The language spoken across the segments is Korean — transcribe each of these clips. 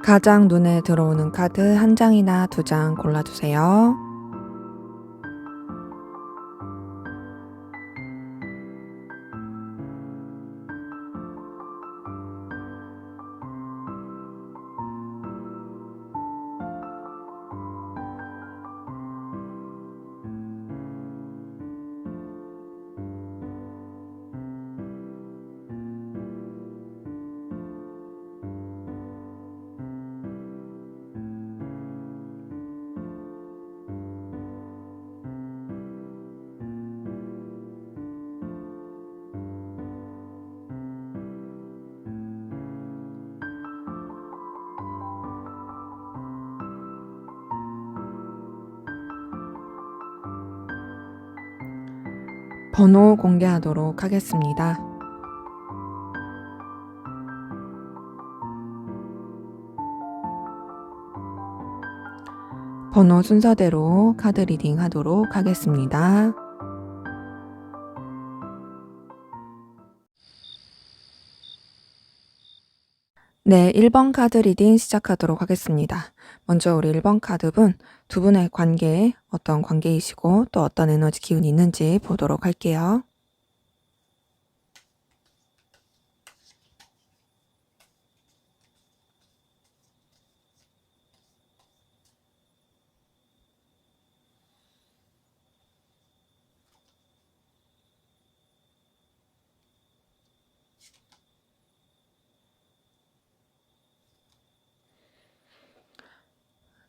가장 눈에 들어오는 카드 한 장이나 두 장 골라주세요. 번호 공개하도록 하겠습니다. 번호 순서대로 카드 리딩 하도록 하겠습니다. 네, 1번 카드 리딩 시작하도록 하겠습니다. 먼저 우리 1번 카드분, 두 분의 관계에 어떤 관계이시고 또 어떤 에너지 기운이 있는지 보도록 할게요.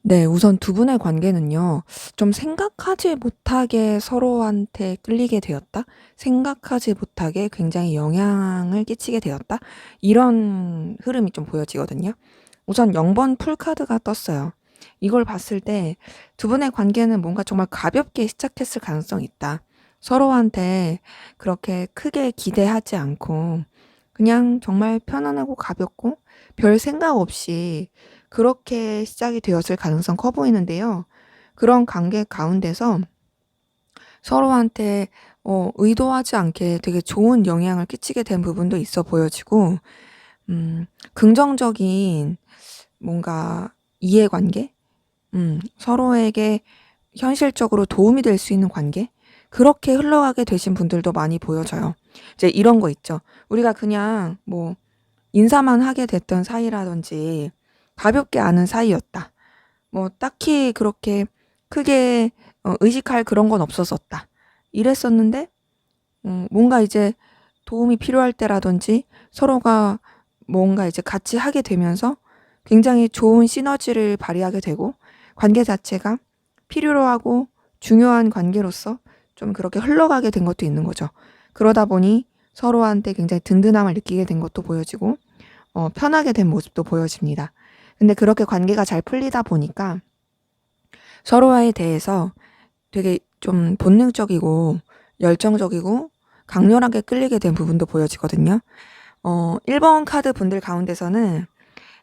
네, 우선 두 분의 관계는요, 좀 생각하지 못하게 서로한테 끌리게 되었다? 생각하지 못하게 굉장히 영향을 끼치게 되었다? 이런 흐름이 좀 보여지거든요. 우선 0번 풀카드가 떴어요. 이걸 봤을 때 두 분의 관계는 뭔가 정말 가볍게 시작했을 가능성이 있다. 서로한테 그렇게 크게 기대하지 않고 그냥 정말 편안하고 가볍고 별 생각 없이 그렇게 시작이 되었을 가능성 커 보이는데요. 그런 관계 가운데서 서로한테 의도하지 않게 되게 좋은 영향을 끼치게 된 부분도 있어 보여지고 긍정적인 뭔가 이해관계? 서로에게 현실적으로 도움이 될 수 있는 관계? 그렇게 흘러가게 되신 분들도 많이 보여져요. 이제 이런 거 있죠. 우리가 그냥 뭐 인사만 하게 됐던 사이라든지 가볍게 아는 사이였다. 뭐 딱히 그렇게 크게 의식할 그런 건 없었었다. 이랬었는데 뭔가 이제 도움이 필요할 때라든지 서로가 뭔가 이제 같이 하게 되면서 굉장히 좋은 시너지를 발휘하게 되고 관계 자체가 필요로 하고 중요한 관계로서 좀 그렇게 흘러가게 된 것도 있는 거죠. 그러다 보니 서로한테 굉장히 든든함을 느끼게 된 것도 보여지고 편하게 된 모습도 보여집니다. 근데 그렇게 관계가 잘 풀리다 보니까 서로에 대해서 되게 좀 본능적이고 열정적이고 강렬하게 끌리게 된 부분도 보여지거든요. 1번 카드 분들 가운데서는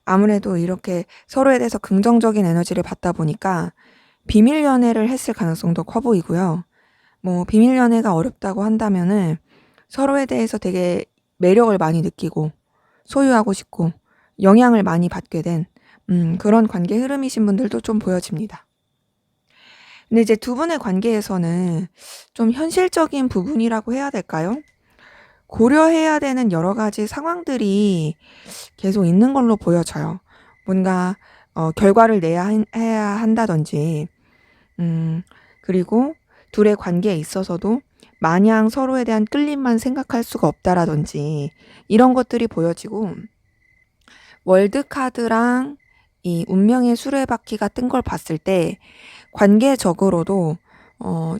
아무래도 이렇게 서로에 대해서 긍정적인 에너지를 받다 보니까 비밀 연애를 했을 가능성도 커 보이고요. 뭐 비밀 연애가 어렵다고 한다면은 서로에 대해서 되게 매력을 많이 느끼고 소유하고 싶고 영향을 많이 받게 된 그런 관계 흐름이신 분들도 좀 보여집니다. 근데 이제 두 분의 관계에서는 좀 현실적인 부분이라고 해야 될까요? 고려해야 되는 여러 가지 상황들이 계속 있는 걸로 보여져요. 뭔가 결과를 해야 한다든지 그리고 둘의 관계에 있어서도 마냥 서로에 대한 끌림만 생각할 수가 없다라든지 이런 것들이 보여지고 월드카드랑 이 운명의 수레바퀴가 뜬 걸 봤을 때 관계적으로도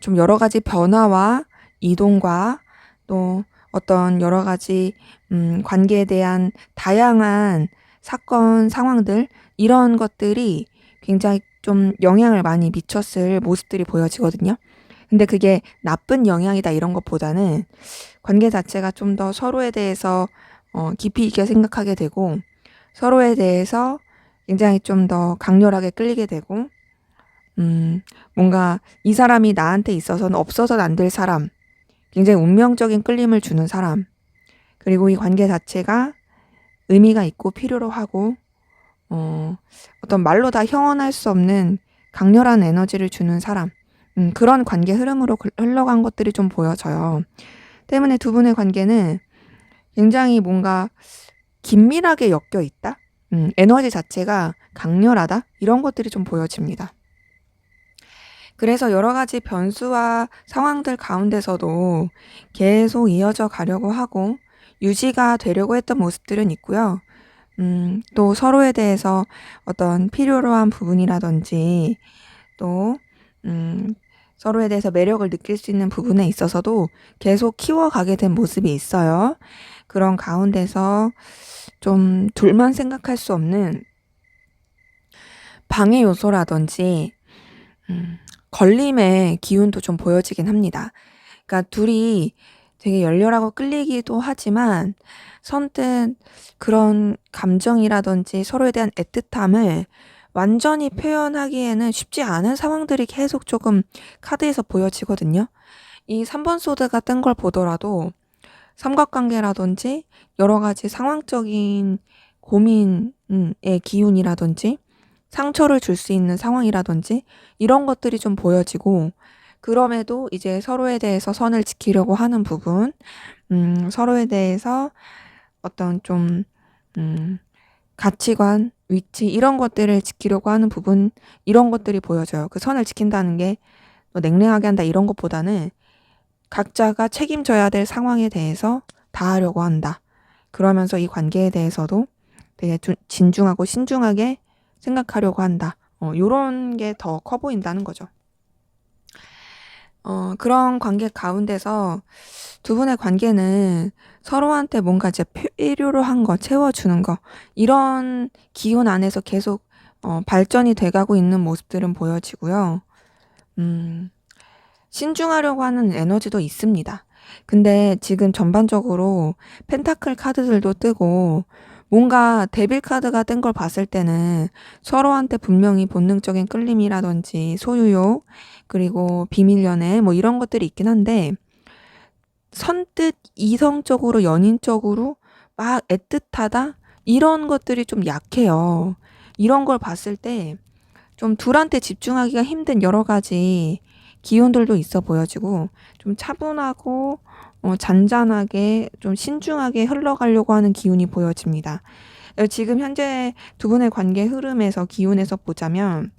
좀 여러 가지 변화와 이동과 또 어떤 여러 가지 관계에 대한 다양한 사건, 상황들 이런 것들이 굉장히 좀 영향을 많이 미쳤을 모습들이 보여지거든요. 근데 그게 나쁜 영향이다 이런 것보다는 관계 자체가 좀 더 서로에 대해서 깊이 있게 생각하게 되고 서로에 대해서 굉장히 좀 더 강렬하게 끌리게 되고 뭔가 이 사람이 나한테 있어서는 없어서는 안 될 사람, 굉장히 운명적인 끌림을 주는 사람, 그리고 이 관계 자체가 의미가 있고 필요로 하고 어떤 말로 다 형언할 수 없는 강렬한 에너지를 주는 사람. 그런 관계 흐름으로 흘러간 것들이 좀 보여져요. 때문에 두 분의 관계는 굉장히 뭔가 긴밀하게 엮여 있다. 에너지 자체가 강렬하다. 이런 것들이 좀 보여집니다. 그래서 여러 가지 변수와 상황들 가운데서도 계속 이어져 가려고 하고 유지가 되려고 했던 모습들은 있고요. 또 서로에 대해서 어떤 필요로 한 부분이라든지 또 서로에 대해서 매력을 느낄 수 있는 부분에 있어서도 계속 키워가게 된 모습이 있어요. 그런 가운데서 좀 둘만 생각할 수 없는 방해 요소라든지 걸림의 기운도 좀 보여지긴 합니다. 그러니까 둘이 되게 열렬하고 끌리기도 하지만 선뜻 그런 감정이라든지 서로에 대한 애틋함을 완전히 표현하기에는 쉽지 않은 상황들이 계속 조금 카드에서 보여지거든요. 이 3번 소드가 뜬 걸 보더라도 삼각관계라든지 여러 가지 상황적인 고민의 기운이라든지 상처를 줄 수 있는 상황이라든지 이런 것들이 좀 보여지고 그럼에도 이제 서로에 대해서 선을 지키려고 하는 부분, 서로에 대해서 어떤 좀 가치관, 위치 이런 것들을 지키려고 하는 부분 이런 것들이 보여져요. 그 선을 지킨다는 게 뭐 냉랭하게 한다 이런 것보다는 각자가 책임져야 될 상황에 대해서 다하려고 한다. 그러면서 이 관계에 대해서도 되게 진중하고 신중하게 생각하려고 한다. 요런 게 더 커 보인다는 거죠. 그런 관계 가운데서 두 분의 관계는 서로한테 뭔가 이제 필요로 한 거, 채워주는 거, 이런 기운 안에서 계속 발전이 돼가고 있는 모습들은 보여지고요. 신중하려고 하는 에너지도 있습니다. 근데 지금 전반적으로 펜타클 카드들도 뜨고 뭔가 데빌 카드가 뜬 걸 봤을 때는 서로한테 분명히 본능적인 끌림이라든지 소유욕 그리고 비밀 연애 뭐 이런 것들이 있긴 한데 선뜻 이성적으로 연인적으로 막 애틋하다 이런 것들이 좀 약해요. 이런 걸 봤을 때 좀 둘한테 집중하기가 힘든 여러 가지 기운들도 있어 보여지고 좀 차분하고 잔잔하게 좀 신중하게 흘러가려고 하는 기운이 보여집니다. 지금 현재 두 분의 관계 흐름에서 기운에서 보자면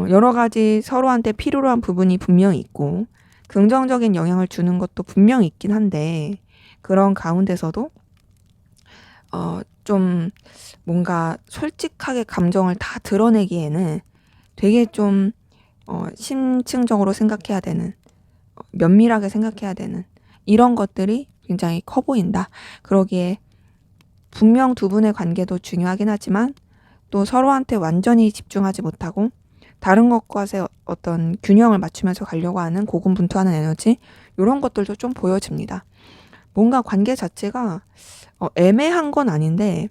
여러 가지 서로한테 필요로 한 부분이 분명히 있고 긍정적인 영향을 주는 것도 분명히 있긴 한데 그런 가운데서도 좀 뭔가 솔직하게 감정을 다 드러내기에는 되게 좀 심층적으로 생각해야 되는 면밀하게 생각해야 되는 이런 것들이 굉장히 커 보인다. 그러기에 분명 두 분의 관계도 중요하긴 하지만 또 서로한테 완전히 집중하지 못하고 다른 것과의 어떤 균형을 맞추면서 가려고 하는 고군분투하는 에너지 이런 것들도 좀 보여집니다. 뭔가 관계 자체가 애매한 건 아닌데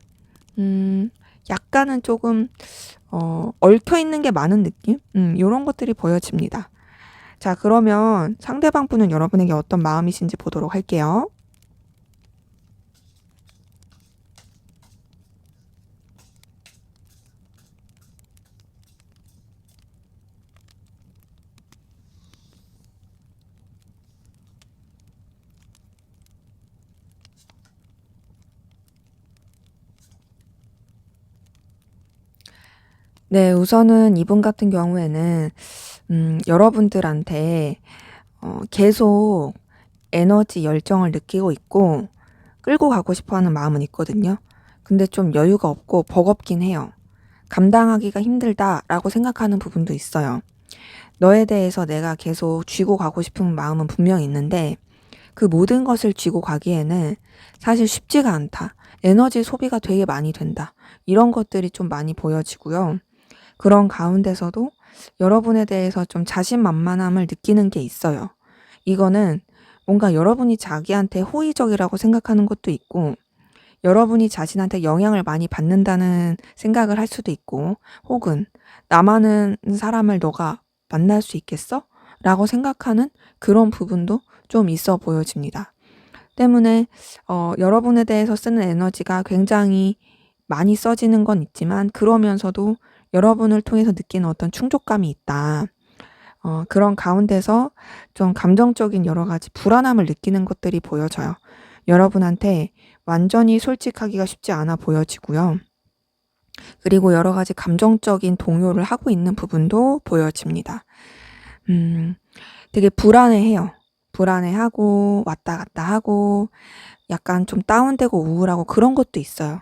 약간은 조금 얽혀 있는 게 많은 느낌? 이런 것들이 보여집니다. 자, 그러면 상대방 분은 여러분에게 어떤 마음이신지 보도록 할게요. 네, 우선은 이분 같은 경우에는 여러분들한테 계속 에너지 열정을 느끼고 있고 끌고 가고 싶어 하는 마음은 있거든요. 근데 좀 여유가 없고 버겁긴 해요. 감당하기가 힘들다라고 생각하는 부분도 있어요. 너에 대해서 내가 계속 쥐고 가고 싶은 마음은 분명히 있는데 그 모든 것을 쥐고 가기에는 사실 쉽지가 않다. 에너지 소비가 되게 많이 된다. 이런 것들이 좀 많이 보여지고요. 그런 가운데서도 여러분에 대해서 좀 자신만만함을 느끼는 게 있어요. 이거는 뭔가 여러분이 자기한테 호의적이라고 생각하는 것도 있고 여러분이 자신한테 영향을 많이 받는다는 생각을 할 수도 있고 혹은 나만은 사람을 너가 만날 수 있겠어? 라고 생각하는 그런 부분도 좀 있어 보여집니다. 때문에 여러분에 대해서 쓰는 에너지가 굉장히 많이 써지는 건 있지만 그러면서도 여러분을 통해서 느끼는 어떤 충족감이 있다. 그런 가운데서 좀 감정적인 여러 가지 불안함을 느끼는 것들이 보여져요. 여러분한테 완전히 솔직하기가 쉽지 않아 보여지고요. 그리고 여러 가지 감정적인 동요를 하고 있는 부분도 보여집니다. 되게 불안해해요. 불안해하고 왔다 갔다 하고 약간 좀 다운되고 우울하고 그런 것도 있어요.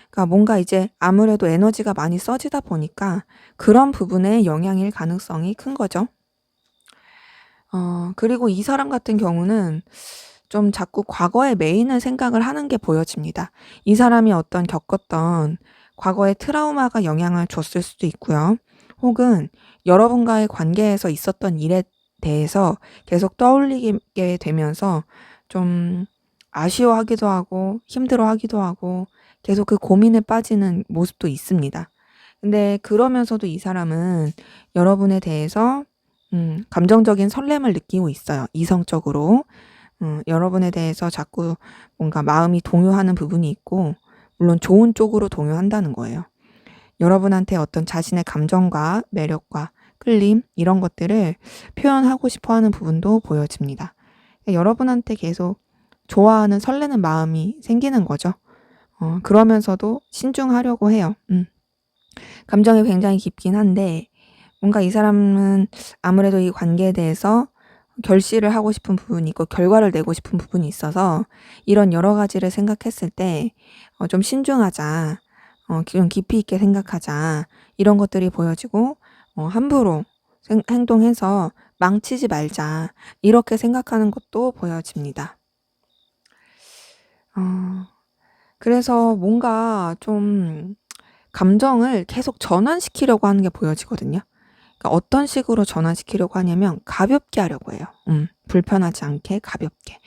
그러니까 뭔가 이제 아무래도 에너지가 많이 써지다 보니까 그런 부분에 영향일 가능성이 큰 거죠. 그리고 이 사람 같은 경우는 좀 자꾸 과거의 메인을 생각을 하는 게 보여집니다. 이 사람이 어떤 겪었던 과거의 트라우마가 영향을 줬을 수도 있고요. 혹은 여러분과의 관계에서 있었던 일에 대해서 계속 떠올리게 되면서 좀 아쉬워하기도 하고 힘들어하기도 하고 계속 그 고민에 빠지는 모습도 있습니다. 근데 그러면서도 이 사람은 여러분에 대해서 감정적인 설렘을 느끼고 있어요. 이성적으로. 여러분에 대해서 자꾸 뭔가 마음이 동요하는 부분이 있고, 물론 좋은 쪽으로 동요한다는 거예요. 여러분한테 어떤 자신의 감정과 매력과 끌림, 이런 것들을 표현하고 싶어 하는 부분도 보여집니다. 여러분한테 계속 좋아하는 설레는 마음이 생기는 거죠. 그러면서도 신중하려고 해요. 감정이 굉장히 깊긴 한데, 뭔가 이 사람은 아무래도 이 관계에 대해서 결실을 하고 싶은 부분이 있고 결과를 내고 싶은 부분이 있어서 이런 여러 가지를 생각했을 때 좀 신중하자, 좀 깊이 있게 생각하자 이런 것들이 보여지고 함부로 행동해서 망치지 말자 이렇게 생각하는 것도 보여집니다. 그래서 뭔가 좀 감정을 계속 전환시키려고 하는 게 보여지거든요. 그러니까 어떤 식으로 전환시키려고 하냐면 가볍게 하려고 해요. 불편하지 않게 가볍게.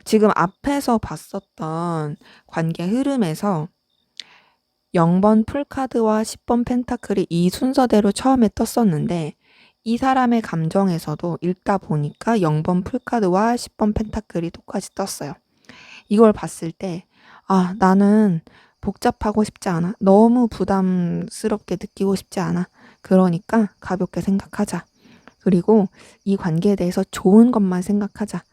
지금 앞에서 봤었던 관계 흐름에서 0번 풀카드와 10번 펜타클이 이 순서대로 처음에 떴었는데 이 사람의 감정에서도 읽다 보니까 0번 풀카드와 10번 펜타클이 똑같이 떴어요. 이걸 봤을 때 나는 복잡하고 싶지 않아. 너무 부담스럽게 느끼고 싶지 않아. 그러니까 가볍게 생각하자. 그리고 이 관계에 대해서 좋은 것만 생각하자.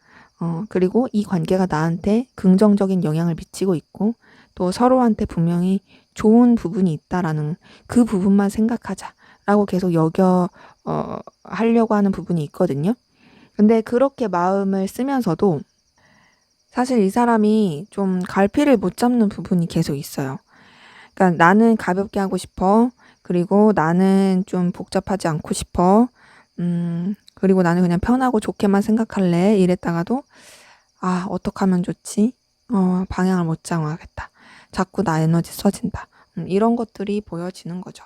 그리고 이 관계가 나한테 긍정적인 영향을 미치고 있고 또 서로한테 분명히 좋은 부분이 있다라는 그 부분만 생각하자. 라고 계속 하려고 하는 부분이 있거든요. 근데 그렇게 마음을 쓰면서도 사실 이 사람이 좀 갈피를 못 잡는 부분이 계속 있어요. 그러니까 나는 가볍게 하고 싶어. 그리고 나는 좀 복잡하지 않고 싶어. 그리고 나는 그냥 편하고 좋게만 생각할래. 이랬다가도 어떻게 하면 좋지? 방향을 못 정하겠다. 자꾸 나 에너지 써진다. 이런 것들이 보여지는 거죠.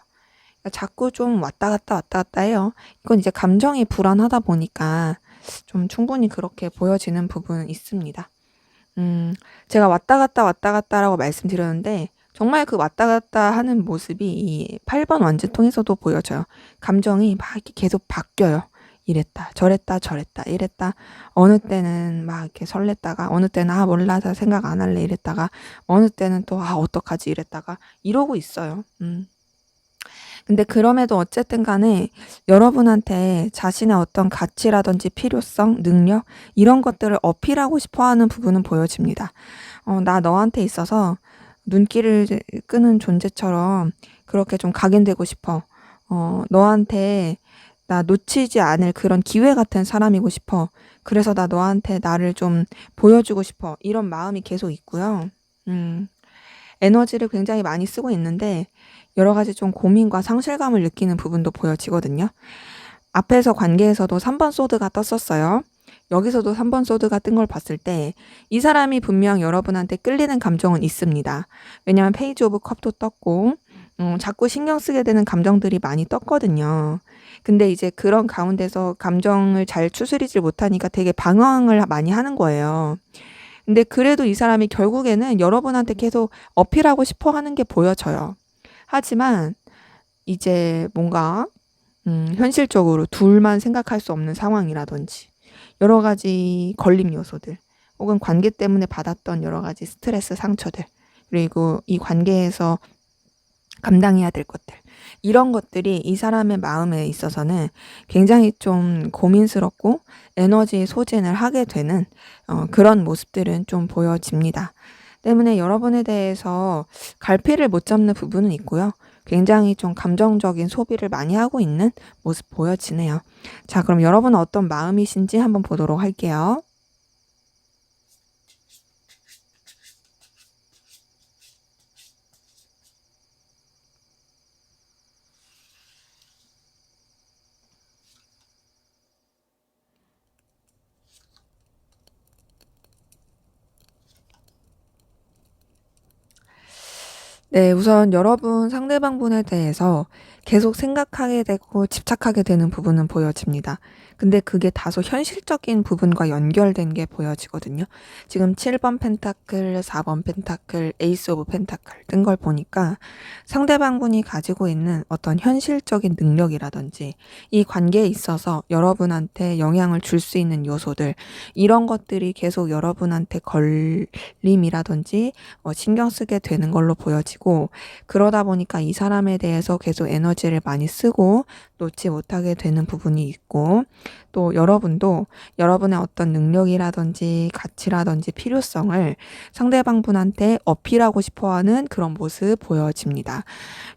그러니까 자꾸 좀 왔다 갔다 해요. 이건 이제 감정이 불안하다 보니까 좀 충분히 그렇게 보여지는 부분은 있습니다. 제가 왔다 갔다라고 말씀드렸는데 정말 그 왔다 갔다 하는 모습이 이 8번 완제통에서도 보여져요. 감정이 막 이렇게 계속 바뀌어요. 이랬다 저랬다 이랬다 어느 때는 막 이렇게 설렜다가 어느 때는 몰라 다 생각 안 할래 이랬다가 어느 때는 또 어떡하지 이랬다가 이러고 있어요. 근데 그럼에도 어쨌든 간에 여러분한테 자신의 어떤 가치라든지 필요성, 능력 이런 것들을 어필하고 싶어 하는 부분은 보여집니다. 나 너한테 있어서 눈길을 끄는 존재처럼 그렇게 좀 각인되고 싶어. 너한테 나 놓치지 않을 그런 기회 같은 사람이고 싶어. 그래서 나 너한테 나를 좀 보여주고 싶어. 이런 마음이 계속 있고요. 에너지를 굉장히 많이 쓰고 있는데 여러 가지 좀 고민과 상실감을 느끼는 부분도 보여지거든요. 앞에서 관계에서도 3번 소드가 떴었어요. 여기서도 3번 소드가 뜬 걸 봤을 때 이 사람이 분명 여러분한테 끌리는 감정은 있습니다. 왜냐하면 페이지 오브 컵도 떴고 자꾸 신경 쓰게 되는 감정들이 많이 떴거든요. 근데 이제 그런 가운데서 감정을 잘 추스리지 못하니까 되게 방황을 많이 하는 거예요. 근데 그래도 이 사람이 결국에는 여러분한테 계속 어필하고 싶어 하는 게 보여져요. 하지만 이제 뭔가 현실적으로 둘만 생각할 수 없는 상황이라든지 여러 가지 걸림 요소들 혹은 관계 때문에 받았던 여러 가지 스트레스 상처들 그리고 이 관계에서 감당해야 될 것들. 이런 것들이 이 사람의 마음에 있어서는 굉장히 좀 고민스럽고 에너지 소진을 하게 되는 그런 모습들은 좀 보여집니다. 때문에 여러분에 대해서 갈피를 못 잡는 부분은 있고요. 굉장히 좀 감정적인 소비를 많이 하고 있는 모습 보여지네요. 자, 그럼 여러분은 어떤 마음이신지 한번 보도록 할게요. 네, 우선 여러분 상대방분에 대해서 계속 생각하게 되고 집착하게 되는 부분은 보여집니다. 근데 그게 다소 현실적인 부분과 연결된 게 보여지거든요. 지금 7번 펜타클, 4번 펜타클, 에이스 오브 펜타클 뜬 걸 보니까 상대방분이 가지고 있는 어떤 현실적인 능력이라든지 이 관계에 있어서 여러분한테 영향을 줄 수 있는 요소들, 이런 것들이 계속 여러분한테 걸림이라든지 신경 쓰게 되는 걸로 보여지고, 그러다 보니까 이 사람에 대해서 계속 에너지를 많이 쓰고 놓지 못하게 되는 부분이 있고, 또 여러분도 여러분의 어떤 능력이라든지 가치라든지 필요성을 상대방 분한테 어필하고 싶어하는 그런 모습 보여집니다.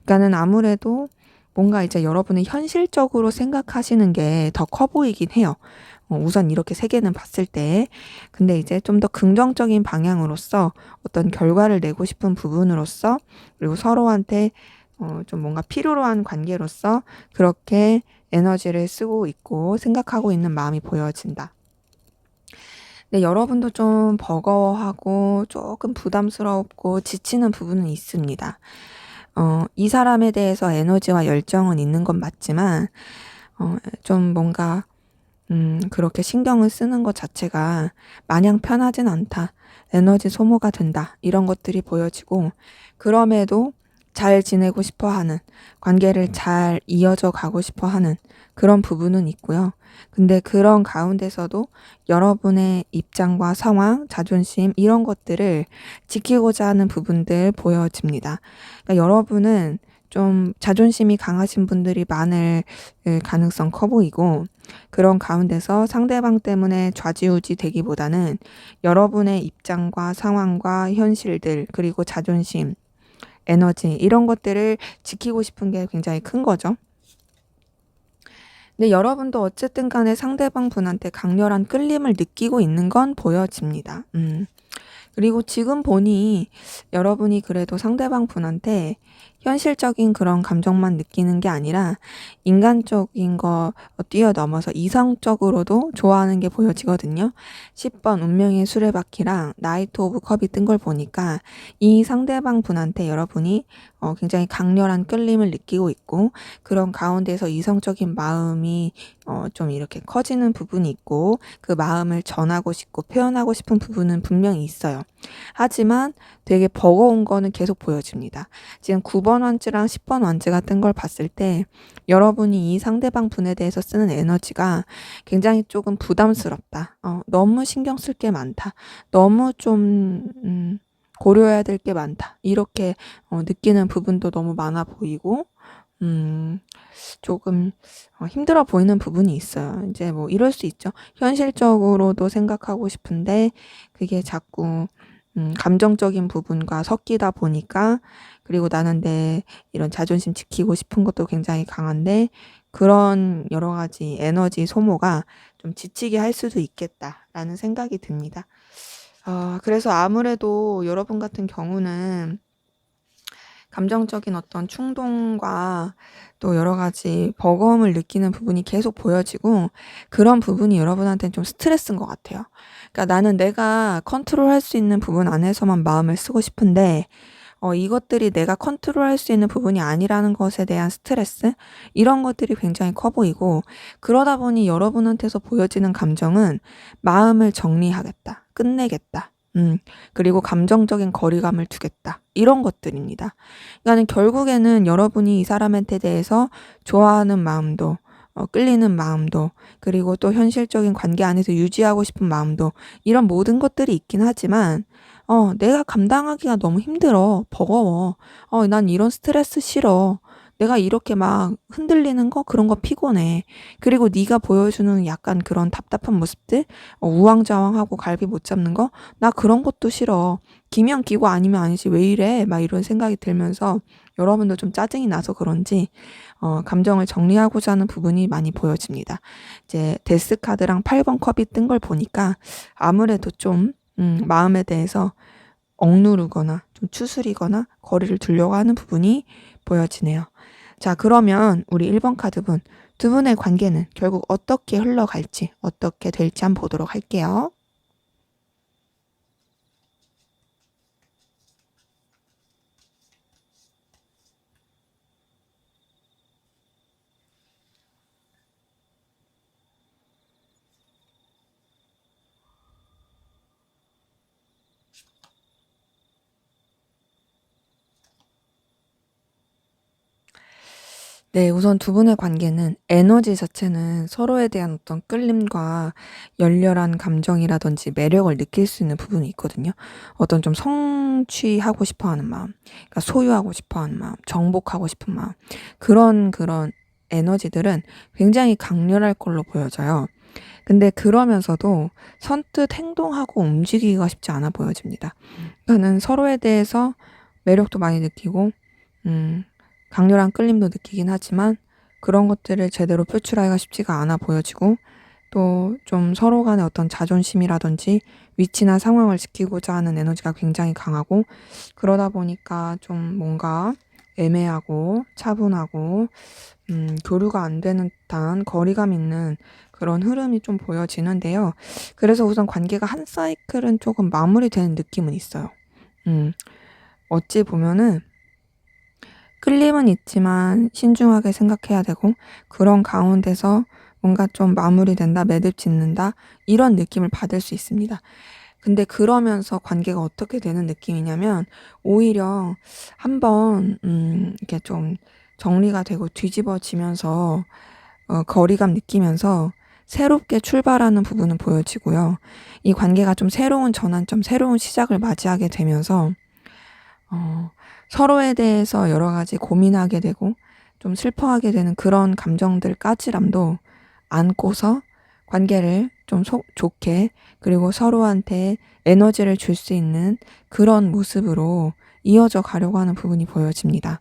그러니까는 아무래도 뭔가 이제 여러분이 현실적으로 생각하시는 게 더 커 보이긴 해요. 우선 이렇게 세 개는 봤을 때. 근데 이제 좀 더 긍정적인 방향으로서 어떤 결과를 내고 싶은 부분으로서, 그리고 서로한테 좀 뭔가 필요로 한 관계로서 그렇게 에너지를 쓰고 있고 생각하고 있는 마음이 보여진다. 근데 여러분도 좀 버거워하고 조금 부담스럽고 지치는 부분은 있습니다. 이 사람에 대해서 에너지와 열정은 있는 건 맞지만, 좀 뭔가 그렇게 신경을 쓰는 것 자체가 마냥 편하진 않다. 에너지 소모가 된다. 이런 것들이 보여지고, 그럼에도 잘 지내고 싶어 하는, 관계를 잘 이어져 가고 싶어 하는 그런 부분은 있고요. 근데 그런 가운데서도 여러분의 입장과 상황, 자존심, 이런 것들을 지키고자 하는 부분들 보여집니다. 그러니까 여러분은 좀 자존심이 강하신 분들이 많을 가능성 커 보이고, 그런 가운데서 상대방 때문에 좌지우지 되기보다는 여러분의 입장과 상황과 현실들, 그리고 자존심, 에너지, 이런 것들을 지키고 싶은 게 굉장히 큰 거죠. 근데 여러분도 어쨌든 간에 상대방 분한테 강렬한 끌림을 느끼고 있는 건 보여집니다. 그리고 지금 보니 여러분이 그래도 상대방 분한테 현실적인 그런 감정만 느끼는 게 아니라 인간적인 거 뛰어넘어서 이성적으로도 좋아하는 게 보여지거든요. 10번 운명의 수레바퀴랑 나이트 오브 컵이 뜬 걸 보니까 이 상대방 분한테 여러분이 굉장히 강렬한 끌림을 느끼고 있고, 그런 가운데서 이성적인 마음이 좀 이렇게 커지는 부분이 있고, 그 마음을 전하고 싶고 표현하고 싶은 부분은 분명히 있어요. 하지만 되게 버거운 거는 계속 보여집니다. 지금 9번 원즈랑 10번 원즈가 뜬 걸 봤을 때 여러분이 이 상대방 분에 대해서 쓰는 에너지가 굉장히 조금 부담스럽다. 너무 신경 쓸 게 많다. 너무 좀 고려해야 될 게 많다. 이렇게 느끼는 부분도 너무 많아 보이고, 조금 힘들어 보이는 부분이 있어요. 이제 뭐 이럴 수 있죠. 현실적으로도 생각하고 싶은데 그게 자꾸 감정적인 부분과 섞이다 보니까, 그리고 나는 내 이런 자존심 지키고 싶은 것도 굉장히 강한데 그런 여러 가지 에너지 소모가 좀 지치게 할 수도 있겠다라는 생각이 듭니다. 그래서 아무래도 여러분 같은 경우는 감정적인 어떤 충동과 또 여러 가지 버거움을 느끼는 부분이 계속 보여지고, 그런 부분이 여러분한테는 좀 스트레스인 것 같아요. 그러니까 나는 내가 컨트롤할 수 있는 부분 안에서만 마음을 쓰고 싶은데 이것들이 내가 컨트롤할 수 있는 부분이 아니라는 것에 대한 스트레스, 이런 것들이 굉장히 커 보이고, 그러다 보니 여러분한테서 보여지는 감정은 마음을 정리하겠다, 끝내겠다, 그리고 감정적인 거리감을 두겠다, 이런 것들입니다. 그러니까는 결국에는 여러분이 이 사람한테 대해서 좋아하는 마음도, 끌리는 마음도, 그리고 또 현실적인 관계 안에서 유지하고 싶은 마음도, 이런 모든 것들이 있긴 하지만 내가 감당하기가 너무 힘들어. 버거워. 난 이런 스트레스 싫어. 내가 이렇게 막 흔들리는 거 그런 거 피곤해. 그리고 네가 보여주는 약간 그런 답답한 모습들, 우왕좌왕하고 갈비 못 잡는 거, 나 그런 것도 싫어. 기면 기고 아니면 아니지 왜 이래? 막 이런 생각이 들면서 여러분도 좀 짜증이 나서 그런지 감정을 정리하고자 하는 부분이 많이 보여집니다. 이제 데스 카드랑 8번 컵이 뜬 걸 보니까 아무래도 좀 마음에 대해서 억누르거나 좀 추스리거나 거리를 두려고 하는 부분이 보여지네요. 자, 그러면 우리 1번 카드분, 두 분의 관계는 결국 어떻게 흘러갈지, 어떻게 될지 한번 보도록 할게요. 네, 우선 두 분의 관계는 에너지 자체는 서로에 대한 어떤 끌림과 열렬한 감정이라든지 매력을 느낄 수 있는 부분이 있거든요. 어떤 좀 성취하고 싶어 하는 마음, 그러니까 소유하고 싶어 하는 마음, 정복하고 싶은 마음, 그런 에너지들은 굉장히 강렬할 걸로 보여져요. 근데 그러면서도 선뜻 행동하고 움직이기가 쉽지 않아 보여집니다. 그러니까는 서로에 대해서 매력도 많이 느끼고, 음, 강렬한 끌림도 느끼긴 하지만 그런 것들을 제대로 표출하기가 쉽지가 않아 보여지고 또 좀 서로 간의 어떤 자존심이라든지 위치나 상황을 지키고자 하는 에너지가 굉장히 강하고 그러다 보니까 좀 뭔가 애매하고 차분하고 교류가 안 되는 듯한 거리감 있는 그런 흐름이 좀 보여지는데요. 그래서 우선 관계가 한 사이클은 조금 마무리되는 느낌은 있어요. 음, 어찌 보면은 끌림은 있지만 신중하게 생각해야 되고 그런 가운데서 뭔가 좀 마무리된다, 매듭 짓는다 이런 느낌을 받을 수 있습니다. 근데 그러면서 관계가 어떻게 되는 느낌이냐면 오히려 한번 이렇게 좀 정리가 되고 뒤집어지면서 거리감 느끼면서 새롭게 출발하는 부분은 보여지고요. 이 관계가 좀 새로운 전환점, 새로운 시작을 맞이하게 되면서 어, 서로에 대해서 여러 가지 고민하게 되고 좀 슬퍼하게 되는 그런 감정들 까지람도 안고서 관계를 좀 좋게 그리고 서로한테 에너지를 줄 수 있는 그런 모습으로 이어져 가려고 하는 부분이 보여집니다.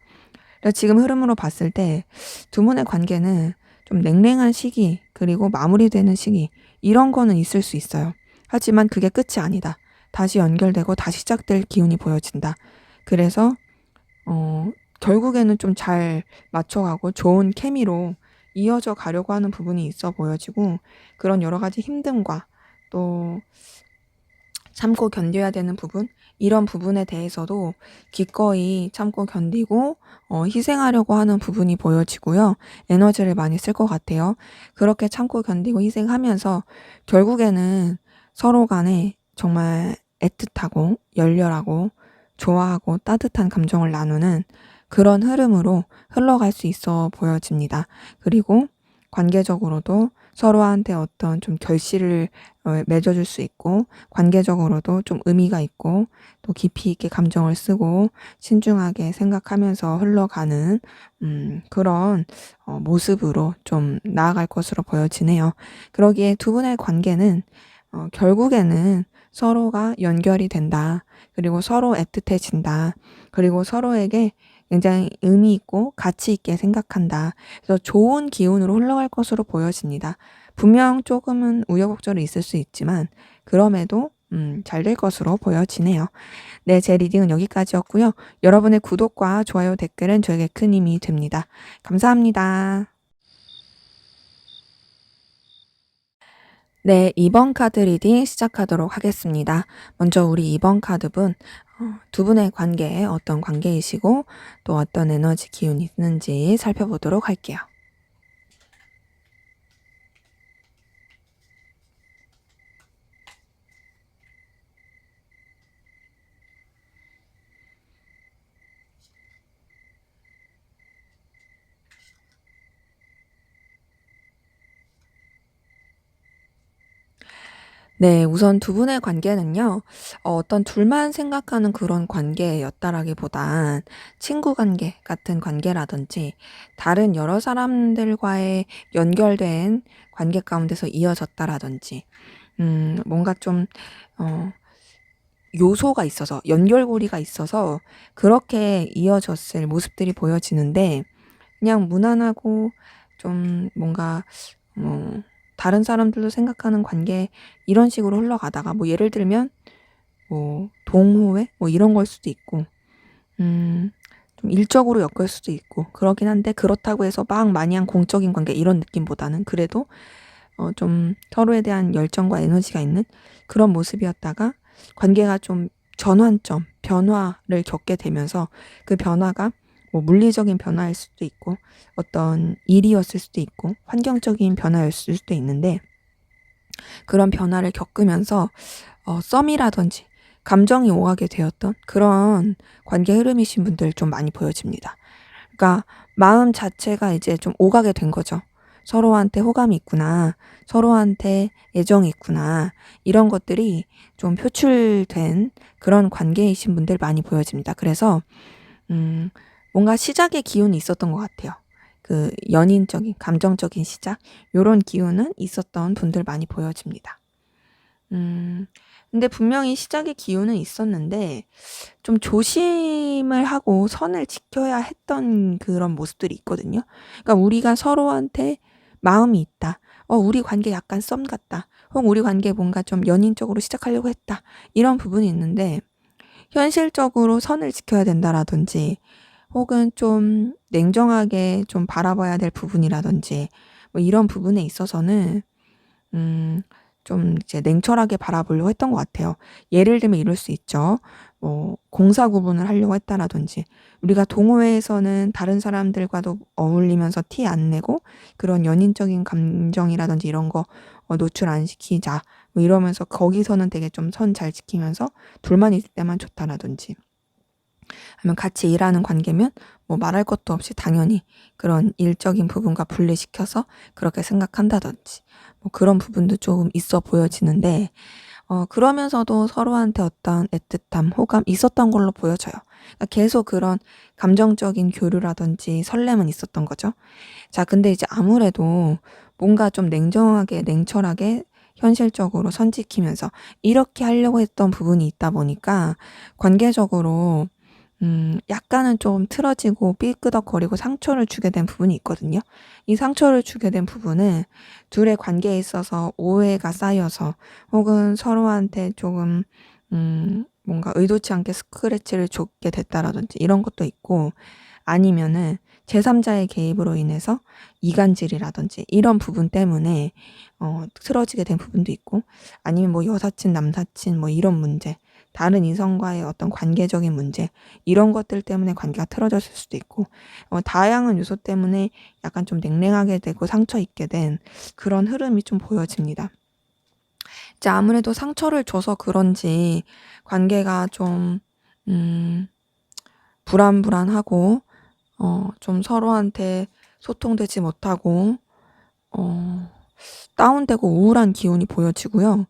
그래서 지금 흐름으로 봤을 때 두 분의 관계는 좀 냉랭한 시기 그리고 마무리되는 시기 이런 거는 있을 수 있어요. 하지만 그게 끝이 아니다. 다시 연결되고 다시 시작될 기운이 보여진다. 그래서 어 결국에는 좀 잘 맞춰가고 좋은 케미로 이어져 가려고 하는 부분이 있어 보여지고 그런 여러 가지 힘듦과 또 참고 견뎌야 되는 부분 이런 부분에 대해서도 기꺼이 참고 견디고 희생하려고 하는 부분이 보여지고요. 에너지를 많이 쓸 것 같아요. 그렇게 참고 견디고 희생하면서 결국에는 서로 간에 정말 애틋하고 열렬하고 좋아하고 따뜻한 감정을 나누는 그런 흐름으로 흘러갈 수 있어 보여집니다. 그리고 관계적으로도 서로한테 어떤 좀 결실을 맺어줄 수 있고 관계적으로도 좀 의미가 있고 또 깊이 있게 감정을 쓰고 신중하게 생각하면서 흘러가는 그런 모습으로 좀 나아갈 것으로 보여지네요. 그러기에 두 분의 관계는 결국에는 서로가 연결이 된다. 그리고 서로 애틋해진다. 그리고 서로에게 굉장히 의미 있고 가치 있게 생각한다. 그래서 좋은 기운으로 흘러갈 것으로 보여집니다. 분명 조금은 우여곡절이 있을 수 있지만 그럼에도 잘 될 것으로 보여지네요. 네, 제 리딩은 여기까지였고요. 여러분의 구독과 좋아요, 댓글은 저에게 큰 힘이 됩니다. 감사합니다. 네, 2번 카드 리딩 시작하도록 하겠습니다. 먼저 우리 2번 카드분, 두 분의 관계에 어떤 관계이시고 또 어떤 에너지 기운이 있는지 살펴보도록 할게요. 네. 우선 두 분의 관계는요. 어떤 둘만 생각하는 그런 관계였다라기보단 친구 관계 같은 관계라든지 다른 여러 사람들과의 연결된 관계 가운데서 이어졌다라든지 뭔가 좀 어 요소가 있어서 연결고리가 있어서 그렇게 이어졌을 모습들이 보여지는데 그냥 무난하고 좀 뭔가 다른 사람들도 생각하는 관계 이런 식으로 흘러가다가 뭐 예를 들면 뭐 동호회 뭐 이런 걸 수도 있고 음 좀 일적으로 엮일 수도 있고 그러긴 한데 그렇다고 해서 막 마냥 공적인 관계 이런 느낌보다는 그래도 좀 서로에 대한 열정과 에너지가 있는 그런 모습이었다가 관계가 좀 전환점, 변화를 겪게 되면서 그 변화가 뭐 물리적인 변화일 수도 있고 어떤 일이었을 수도 있고 환경적인 변화였을 수도 있는데 그런 변화를 겪으면서 썸이라든지 감정이 오가게 되었던 그런 관계 흐름이신 분들 좀 많이 보여집니다. 그러니까 마음 자체가 이제 좀 오가게 된 거죠. 서로한테 호감이 있구나. 서로한테 애정이 있구나. 이런 것들이 좀 표출된 그런 관계이신 분들 많이 보여집니다. 그래서 음 뭔가 시작의 기운이 있었던 것 같아요. 그 연인적인 감정적인 시작 요런 기운은 있었던 분들 많이 보여집니다. 음 근데 분명히 시작의 기운은 있었는데 좀 조심을 하고 선을 지켜야 했던 그런 모습들이 있거든요. 그러니까 우리가 서로한테 마음이 있다. 우리 관계 약간 썸 같다. 혹은 우리 관계 뭔가 좀 연인적으로 시작하려고 했다. 이런 부분이 있는데 현실적으로 선을 지켜야 된다라든지 혹은 좀 냉정하게 좀 바라봐야 될 부분이라든지 뭐 이런 부분에 있어서는 음 좀 이제 냉철하게 바라보려고 했던 것 같아요. 예를 들면 이럴 수 있죠. 뭐 공사 구분을 하려고 했다라든지 우리가 동호회에서는 다른 사람들과도 어울리면서 티 안 내고 그런 연인적인 감정이라든지 이런 거 노출 안 시키자. 뭐 이러면서 거기서는 되게 좀 선 잘 지키면서 둘만 있을 때만 좋다라든지 아니면 같이 일하는 관계면 뭐 말할 것도 없이 당연히 그런 일적인 부분과 분리시켜서 그렇게 생각한다든지 뭐 그런 부분도 좀 있어 보여지는데 그러면서도 서로한테 어떤 애틋함, 호감 있었던 걸로 보여져요. 그러니까 계속 그런 감정적인 교류라든지 설렘은 있었던 거죠. 자, 근데 이제 아무래도 뭔가 좀 냉정하게, 냉철하게 현실적으로 선 지키면서 이렇게 하려고 했던 부분이 있다 보니까 관계적으로 약간은 좀 틀어지고 삐끄덕거리고 상처를 주게 된 부분이 있거든요. 이 상처를 주게 된 부분은 둘의 관계에 있어서 오해가 쌓여서 혹은 서로한테 조금 뭔가 의도치 않게 스크래치를 줬게 됐다라든지 이런 것도 있고 아니면은 제3자의 개입으로 인해서 이간질이라든지 이런 부분 때문에 틀어지게 된 부분도 있고 아니면 뭐 여사친, 남사친 뭐 이런 문제 다른 이성과의 어떤 관계적인 문제 이런 것들 때문에 관계가 틀어졌을 수도 있고 다양한 요소 때문에 약간 좀 냉랭하게 되고 상처 입게 된 그런 흐름이 좀 보여집니다. 이제 아무래도 상처를 줘서 그런지 관계가 좀 불안불안하고 좀 서로한테 소통되지 못하고 어 다운되고 우울한 기운이 보여지고요.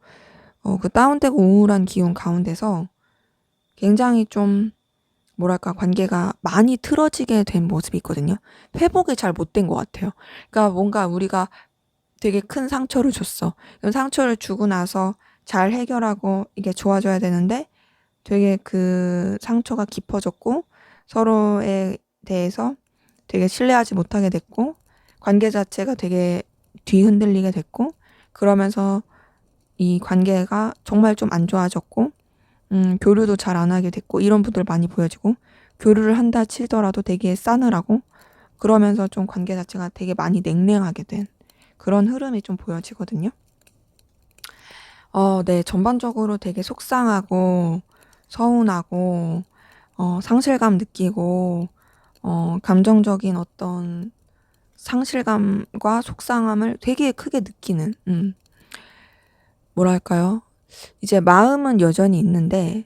그 다운되고 우울한 기운 가운데서 굉장히 좀 뭐랄까 관계가 많이 틀어지게 된 모습이 있거든요. 회복이 잘 못 된 것 같아요. 그러니까 뭔가 우리가 되게 큰 상처를 줬어. 그럼 상처를 주고 나서 잘 해결하고 이게 좋아져야 되는데 되게 그 상처가 깊어졌고 서로에 대해서 되게 신뢰하지 못하게 됐고 관계 자체가 되게 뒤흔들리게 됐고 그러면서 이 관계가 정말 좀 안 좋아졌고 교류도 잘 안 하게 됐고 이런 분들 많이 보여지고 교류를 한다 치더라도 되게 싸늘하고 그러면서 좀 관계 자체가 되게 많이 냉랭하게 된 그런 흐름이 좀 보여지거든요. 네. 전반적으로 되게 속상하고 서운하고 상실감 느끼고 감정적인 어떤 상실감과 속상함을 되게 크게 느끼는 뭐랄까요? 이제 마음은 여전히 있는데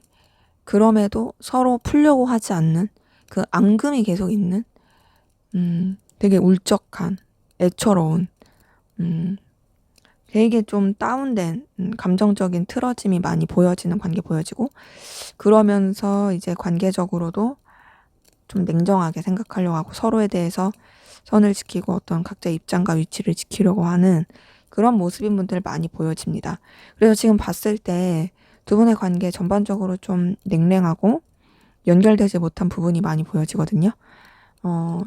그럼에도 서로 풀려고 하지 않는 그 앙금이 계속 있는 되게 울적한 애처로운 음 되게 좀 다운된 감정적인 틀어짐이 많이 보여지는 관계 보여지고, 그러면서 이제 관계적으로도 좀 냉정하게 생각하려고 하고 서로에 대해서 선을 지키고 어떤 각자의 입장과 위치를 지키려고 하는 그런 모습인 분들 많이 보여집니다. 그래서 지금 봤을 때 두 분의 관계 전반적으로 좀 냉랭하고 연결되지 못한 부분이 많이 보여지거든요.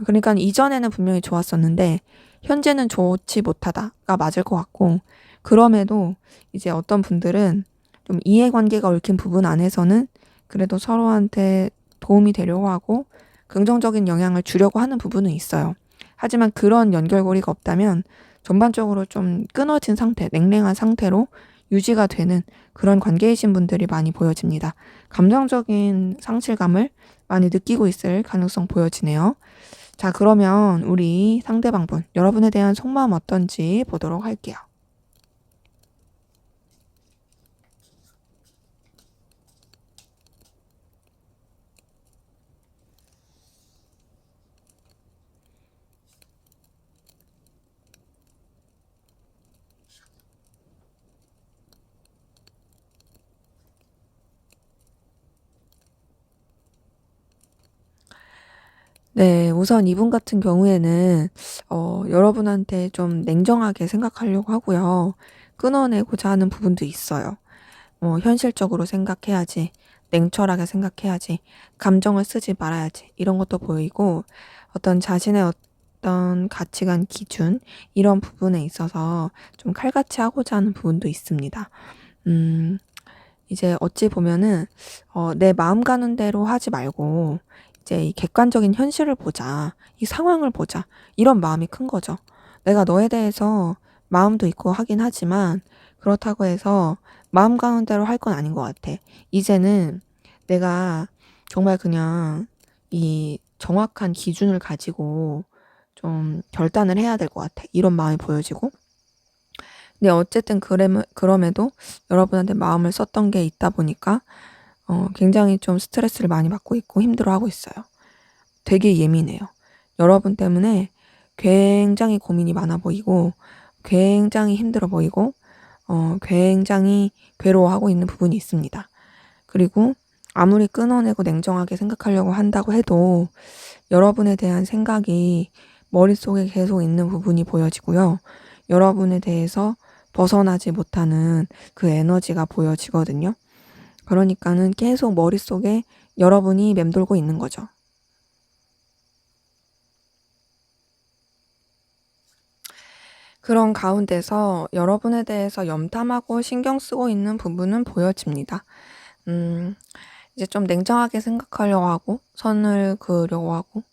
그러니까 이전에는 분명히 좋았었는데 현재는 좋지 못하다가 맞을 것 같고, 그럼에도 이제 어떤 분들은 좀 이해관계가 얽힌 부분 안에서는 그래도 서로한테 도움이 되려고 하고 긍정적인 영향을 주려고 하는 부분은 있어요. 하지만 그런 연결고리가 없다면 전반적으로 좀 끊어진 상태, 냉랭한 상태로 유지가 되는 그런 관계이신 분들이 많이 보여집니다. 감정적인 상실감을 많이 느끼고 있을 가능성 보여지네요. 자, 그러면 우리 상대방분, 여러분에 대한 속마음 어떤지 보도록 할게요. 네, 우선 이분 같은 경우에는 여러분한테 좀 냉정하게 생각하려고 하고요. 끊어내고자 하는 부분도 있어요. 현실적으로 생각해야지, 냉철하게 생각해야지, 감정을 쓰지 말아야지, 이런 것도 보이고, 어떤 자신의 어떤 가치관, 기준, 이런 부분에 있어서 좀 칼같이 하고자 하는 부분도 있습니다. 음, 이제 어찌 보면은, 내 마음 가는 대로 하지 말고, 이제 이 객관적인 현실을 보자, 이 상황을 보자, 이런 마음이 큰 거죠. 내가 너에 대해서 마음도 있고 하긴 하지만, 그렇다고 해서 마음 가는 대로 할 건 아닌 것 같아. 이제는 내가 정말 그냥 이 정확한 기준을 가지고 좀 결단을 해야 될 것 같아. 이런 마음이 보여지고. 근데 어쨌든 그럼에도 여러분한테 마음을 썼던 게 있다 보니까 굉장히 좀 스트레스를 많이 받고 있고 힘들어하고 있어요. 되게 예민해요. 여러분 때문에 굉장히 고민이 많아 보이고 굉장히 힘들어 보이고 굉장히 괴로워하고 있는 부분이 있습니다. 그리고 아무리 끊어내고 냉정하게 생각하려고 한다고 해도 여러분에 대한 생각이 머릿속에 계속 있는 부분이 보여지고요. 여러분에 대해서 벗어나지 못하는 그 에너지가 보여지거든요. 그러니까는 계속 머릿속에 여러분이 맴돌고 있는 거죠. 그런 가운데서 여러분에 대해서 염탐하고 신경 쓰고 있는 부분은 보여집니다. 음, 이제 좀 냉정하게 생각하려고 하고, 선을 그으려고 하고,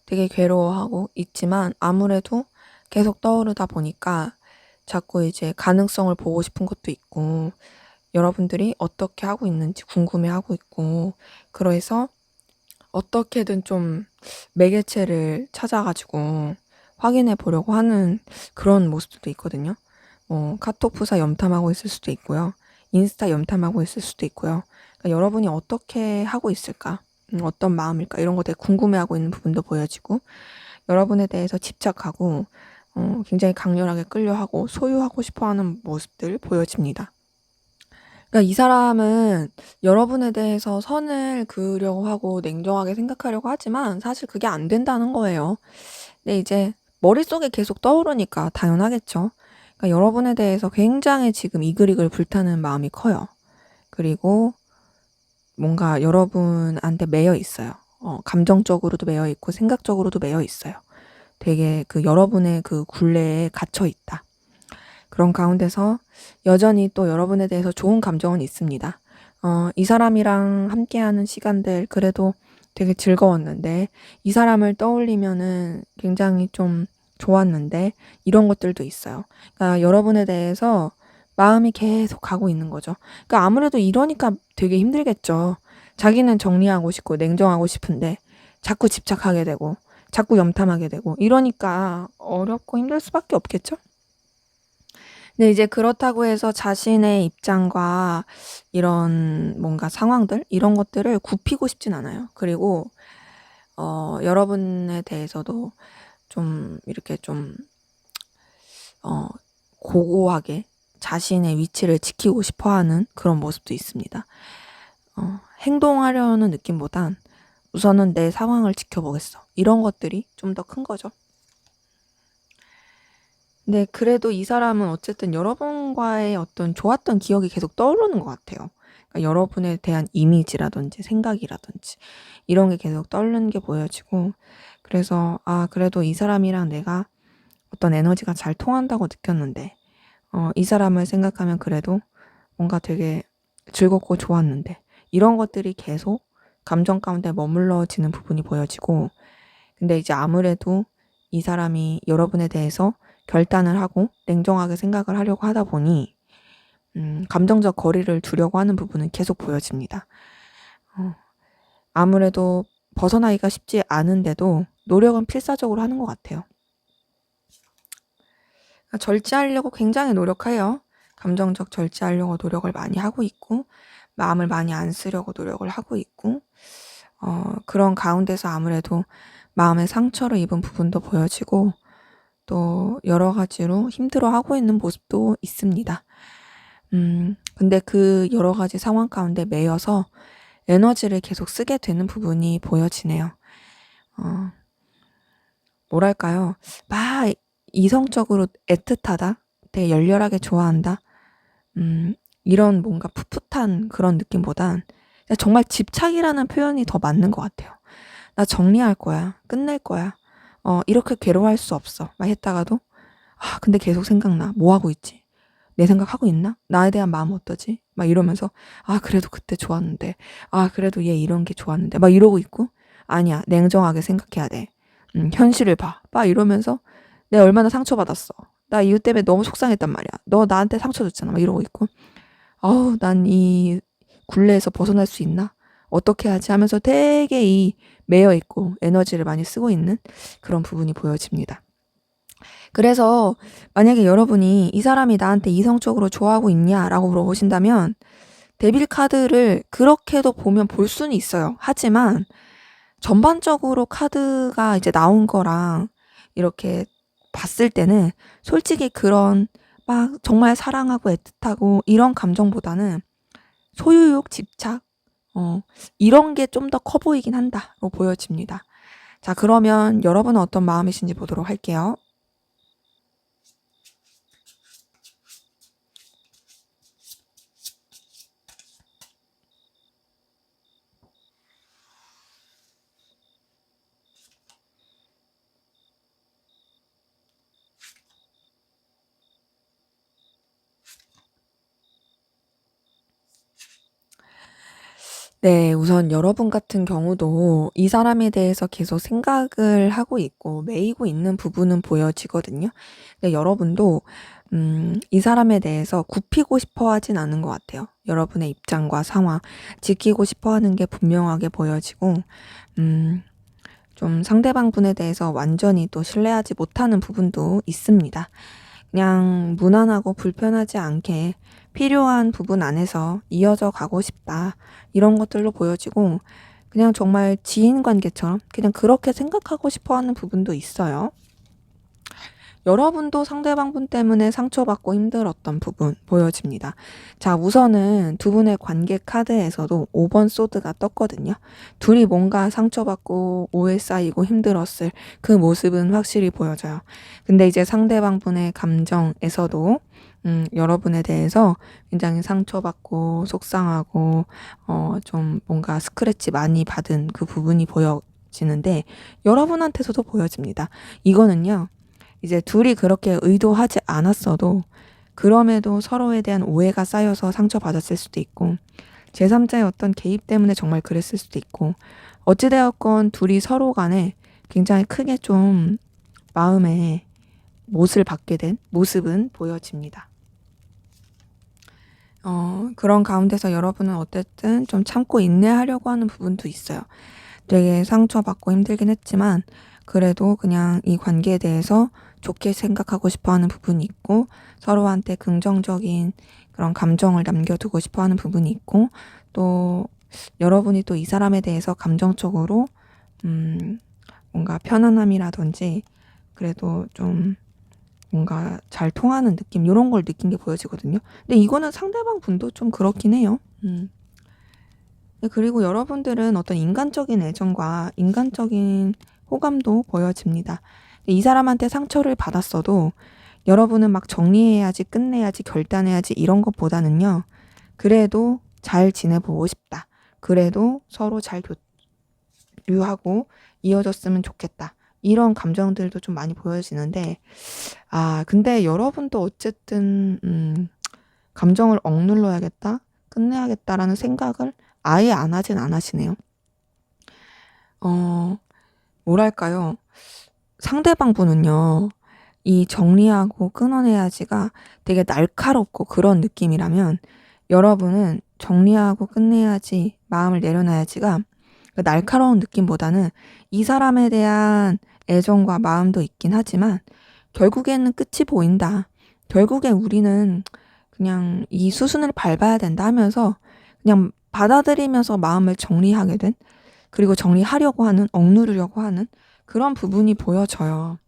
되게 괴로워하고 있지만 아무래도 계속 떠오르다 보니까 자꾸 이제 가능성을 보고 싶은 것도 있고, 여러분들이 어떻게 하고 있는지 궁금해하고 있고, 그래서 어떻게든 좀 매개체를 찾아가지고 확인해 보려고 하는 그런 모습들도 있거든요. 카톡 프사 염탐하고 있을 수도 있고요. 인스타 염탐하고 있을 수도 있고요. 그러니까 여러분이 어떻게 하고 있을까? 어떤 마음일까? 이런 거 되게 궁금해하고 있는 부분도 보여지고, 여러분에 대해서 집착하고, 굉장히 강렬하게 끌려하고 소유하고 싶어하는 모습들 보여집니다. 그러니까 이 사람은 여러분에 대해서 선을 그으려고 하고 냉정하게 생각하려고 하지만 사실 그게 안 된다는 거예요. 근데 이제 머릿속에 계속 떠오르니까 당연하겠죠. 그러니까 여러분에 대해서 굉장히 지금 이글이글 불타는 마음이 커요. 그리고 뭔가 여러분한테 매여 있어요. 감정적으로도 매여 있고 생각적으로도 매여 있어요. 되게 그 여러분의 그 굴레에 갇혀 있다. 그런 가운데서 여전히 또 여러분에 대해서 좋은 감정은 있습니다. 이 사람이랑 함께하는 시간들 그래도 되게 즐거웠는데, 이 사람을 떠올리면은 굉장히 좀 좋았는데, 이런 것들도 있어요. 그러니까 여러분에 대해서 마음이 계속 가고 있는 거죠. 그러니까 아무래도 이러니까 되게 힘들겠죠. 자기는 정리하고 싶고 냉정하고 싶은데 자꾸 집착하게 되고 자꾸 염탐하게 되고 이러니까 어렵고 힘들 수밖에 없겠죠. 근데 이제 그렇다고 해서 자신의 입장과 이런 뭔가 상황들 이런 것들을 굽히고 싶진 않아요. 그리고 여러분에 대해서도 좀 이렇게 좀 어 고고하게 자신의 위치를 지키고 싶어 하는 그런 모습도 있습니다. 행동하려는 느낌보단 우선은 내 상황을 지켜보겠어. 이런 것들이 좀 더 큰 거죠. 근데 그래도 이 사람은 어쨌든 여러분과의 어떤 좋았던 기억이 계속 떠오르는 것 같아요. 그러니까 여러분에 대한 이미지라든지 생각이라든지 이런 게 계속 떠오르는 게 보여지고, 그래서 그래도 이 사람이랑 내가 어떤 에너지가 잘 통한다고 느꼈는데, 이 사람을 생각하면 그래도 뭔가 되게 즐겁고 좋았는데, 이런 것들이 계속 감정 가운데 머물러지는 부분이 보여지고, 근데 이제 아무래도 이 사람이 여러분에 대해서 결단을 하고 냉정하게 생각을 하려고 하다 보니 감정적 거리를 두려고 하는 부분은 계속 보여집니다. 아무래도 벗어나기가 쉽지 않은데도 노력은 필사적으로 하는 것 같아요. 절제하려고 굉장히 노력해요. 감정적 절제하려고 노력을 많이 하고 있고, 마음을 많이 안 쓰려고 노력을 하고 있고, 그런 가운데서 아무래도 마음의 상처를 입은 부분도 보여지고, 또 여러 가지로 힘들어하고 있는 모습도 있습니다. 근데 그 여러 가지 상황 가운데 매여서 에너지를 계속 쓰게 되는 부분이 보여지네요. 뭐랄까요? 막 이성적으로 애틋하다, 되게 열렬하게 좋아한다, 이런 뭔가 풋풋한 그런 느낌보단 정말 집착이라는 표현이 더 맞는 것 같아요. 나 정리할 거야, 끝낼 거야, 이렇게 괴로워할 수 없어 막 했다가도 근데 계속 생각나. 뭐 하고 있지? 내 생각하고 있나? 나에 대한 마음 어떠지? 막 이러면서 그래도 그때 좋았는데, 그래도 얘 이런 게 좋았는데 막 이러고 있고, 아니야, 냉정하게 생각해야 돼. 현실을 봐. 막 이러면서 내가 얼마나 상처받았어. 나 이유 때문에 너무 속상했단 말이야. 너 나한테 상처 줬잖아. 막 이러고 있고, 난 이 굴레에서 벗어날 수 있나? 어떻게 하지? 하면서 되게 이 매여 있고 에너지를 많이 쓰고 있는 그런 부분이 보여집니다. 그래서 만약에 여러분이 이 사람이 나한테 이성적으로 좋아하고 있냐라고 물어보신다면, 데빌 카드를 그렇게도 보면 볼 수는 있어요. 하지만 전반적으로 카드가 이제 나온 거랑 이렇게 봤을 때는 솔직히 그런 막 정말 사랑하고 애틋하고 이런 감정보다는 소유욕, 집착, 이런 게 좀 더 커 보이긴 한다고 보여집니다. 자, 그러면 여러분은 어떤 마음이신지 보도록 할게요. 네, 우선 여러분 같은 경우도 이 사람에 대해서 계속 생각을 하고 있고 매이고 있는 부분은 보여지거든요. 근데 여러분도 이 사람에 대해서 굽히고 싶어 하진 않은 것 같아요. 여러분의 입장과 상황, 지키고 싶어 하는 게 분명하게 보여지고, 좀 상대방 분에 대해서 완전히 또 신뢰하지 못하는 부분도 있습니다. 그냥 무난하고 불편하지 않게 필요한 부분 안에서 이어져 가고 싶다, 이런 것들로 보여지고, 그냥 정말 지인 관계처럼 그냥 그렇게 생각하고 싶어 하는 부분도 있어요. 여러분도 상대방 분 때문에 상처받고 힘들었던 부분 보여집니다. 자, 우선은 두 분의 관계 카드에서도 5번 소드가 떴거든요. 둘이 뭔가 상처받고 오해 쌓이고 힘들었을 그 모습은 확실히 보여져요. 근데 이제 상대방 분의 감정에서도 여러분에 대해서 굉장히 상처받고 속상하고 좀 뭔가 스크래치 많이 받은 그 부분이 보여지는데, 여러분한테서도 보여집니다. 이거는요, 이제 둘이 그렇게 의도하지 않았어도 그럼에도 서로에 대한 오해가 쌓여서 상처받았을 수도 있고, 제3자의 어떤 개입 때문에 정말 그랬을 수도 있고, 어찌되었건 둘이 서로 간에 굉장히 크게 좀 마음에 못을 받게 된 모습은 보여집니다. 그런 가운데서 여러분은 어쨌든 좀 참고 인내하려고 하는 부분도 있어요. 되게 상처받고 힘들긴 했지만 그래도 그냥 이 관계에 대해서 좋게 생각하고 싶어 하는 부분이 있고, 서로한테 긍정적인 그런 감정을 남겨두고 싶어 하는 부분이 있고, 또 여러분이 또 이 사람에 대해서 감정적으로 뭔가 편안함이라든지 그래도 좀 뭔가 잘 통하는 느낌 요런 걸 느낀 게 보여지거든요. 근데 이거는 상대방 분도 좀 그렇긴 해요. 네, 그리고 여러분들은 어떤 인간적인 애정과 인간적인 호감도 보여집니다. 이 사람한테 상처를 받았어도 여러분은 막 정리해야지, 끝내야지, 결단해야지 이런 것보다는요. 그래도 잘 지내보고 싶다. 그래도 서로 잘 교류하고 이어졌으면 좋겠다. 이런 감정들도 좀 많이 보여지는데, 근데 여러분도 어쨌든, 감정을 억눌러야겠다, 끝내야겠다라는 생각을 아예 안 하시네요. 뭐랄까요. 상대방 분은요, 이 정리하고 끊어내야지가 되게 날카롭고 그런 느낌이라면, 여러분은 정리하고 끝내야지, 마음을 내려놔야지가 그 날카로운 느낌보다는 이 사람에 대한 애정과 마음도 있긴 하지만 결국에는 끝이 보인다. 결국에 우리는 그냥 이 수순을 밟아야 된다 하면서 그냥 받아들이면서 마음을 정리하게 된, 그리고 정리하려고 하는, 억누르려고 하는 그런 부분이 보여져요.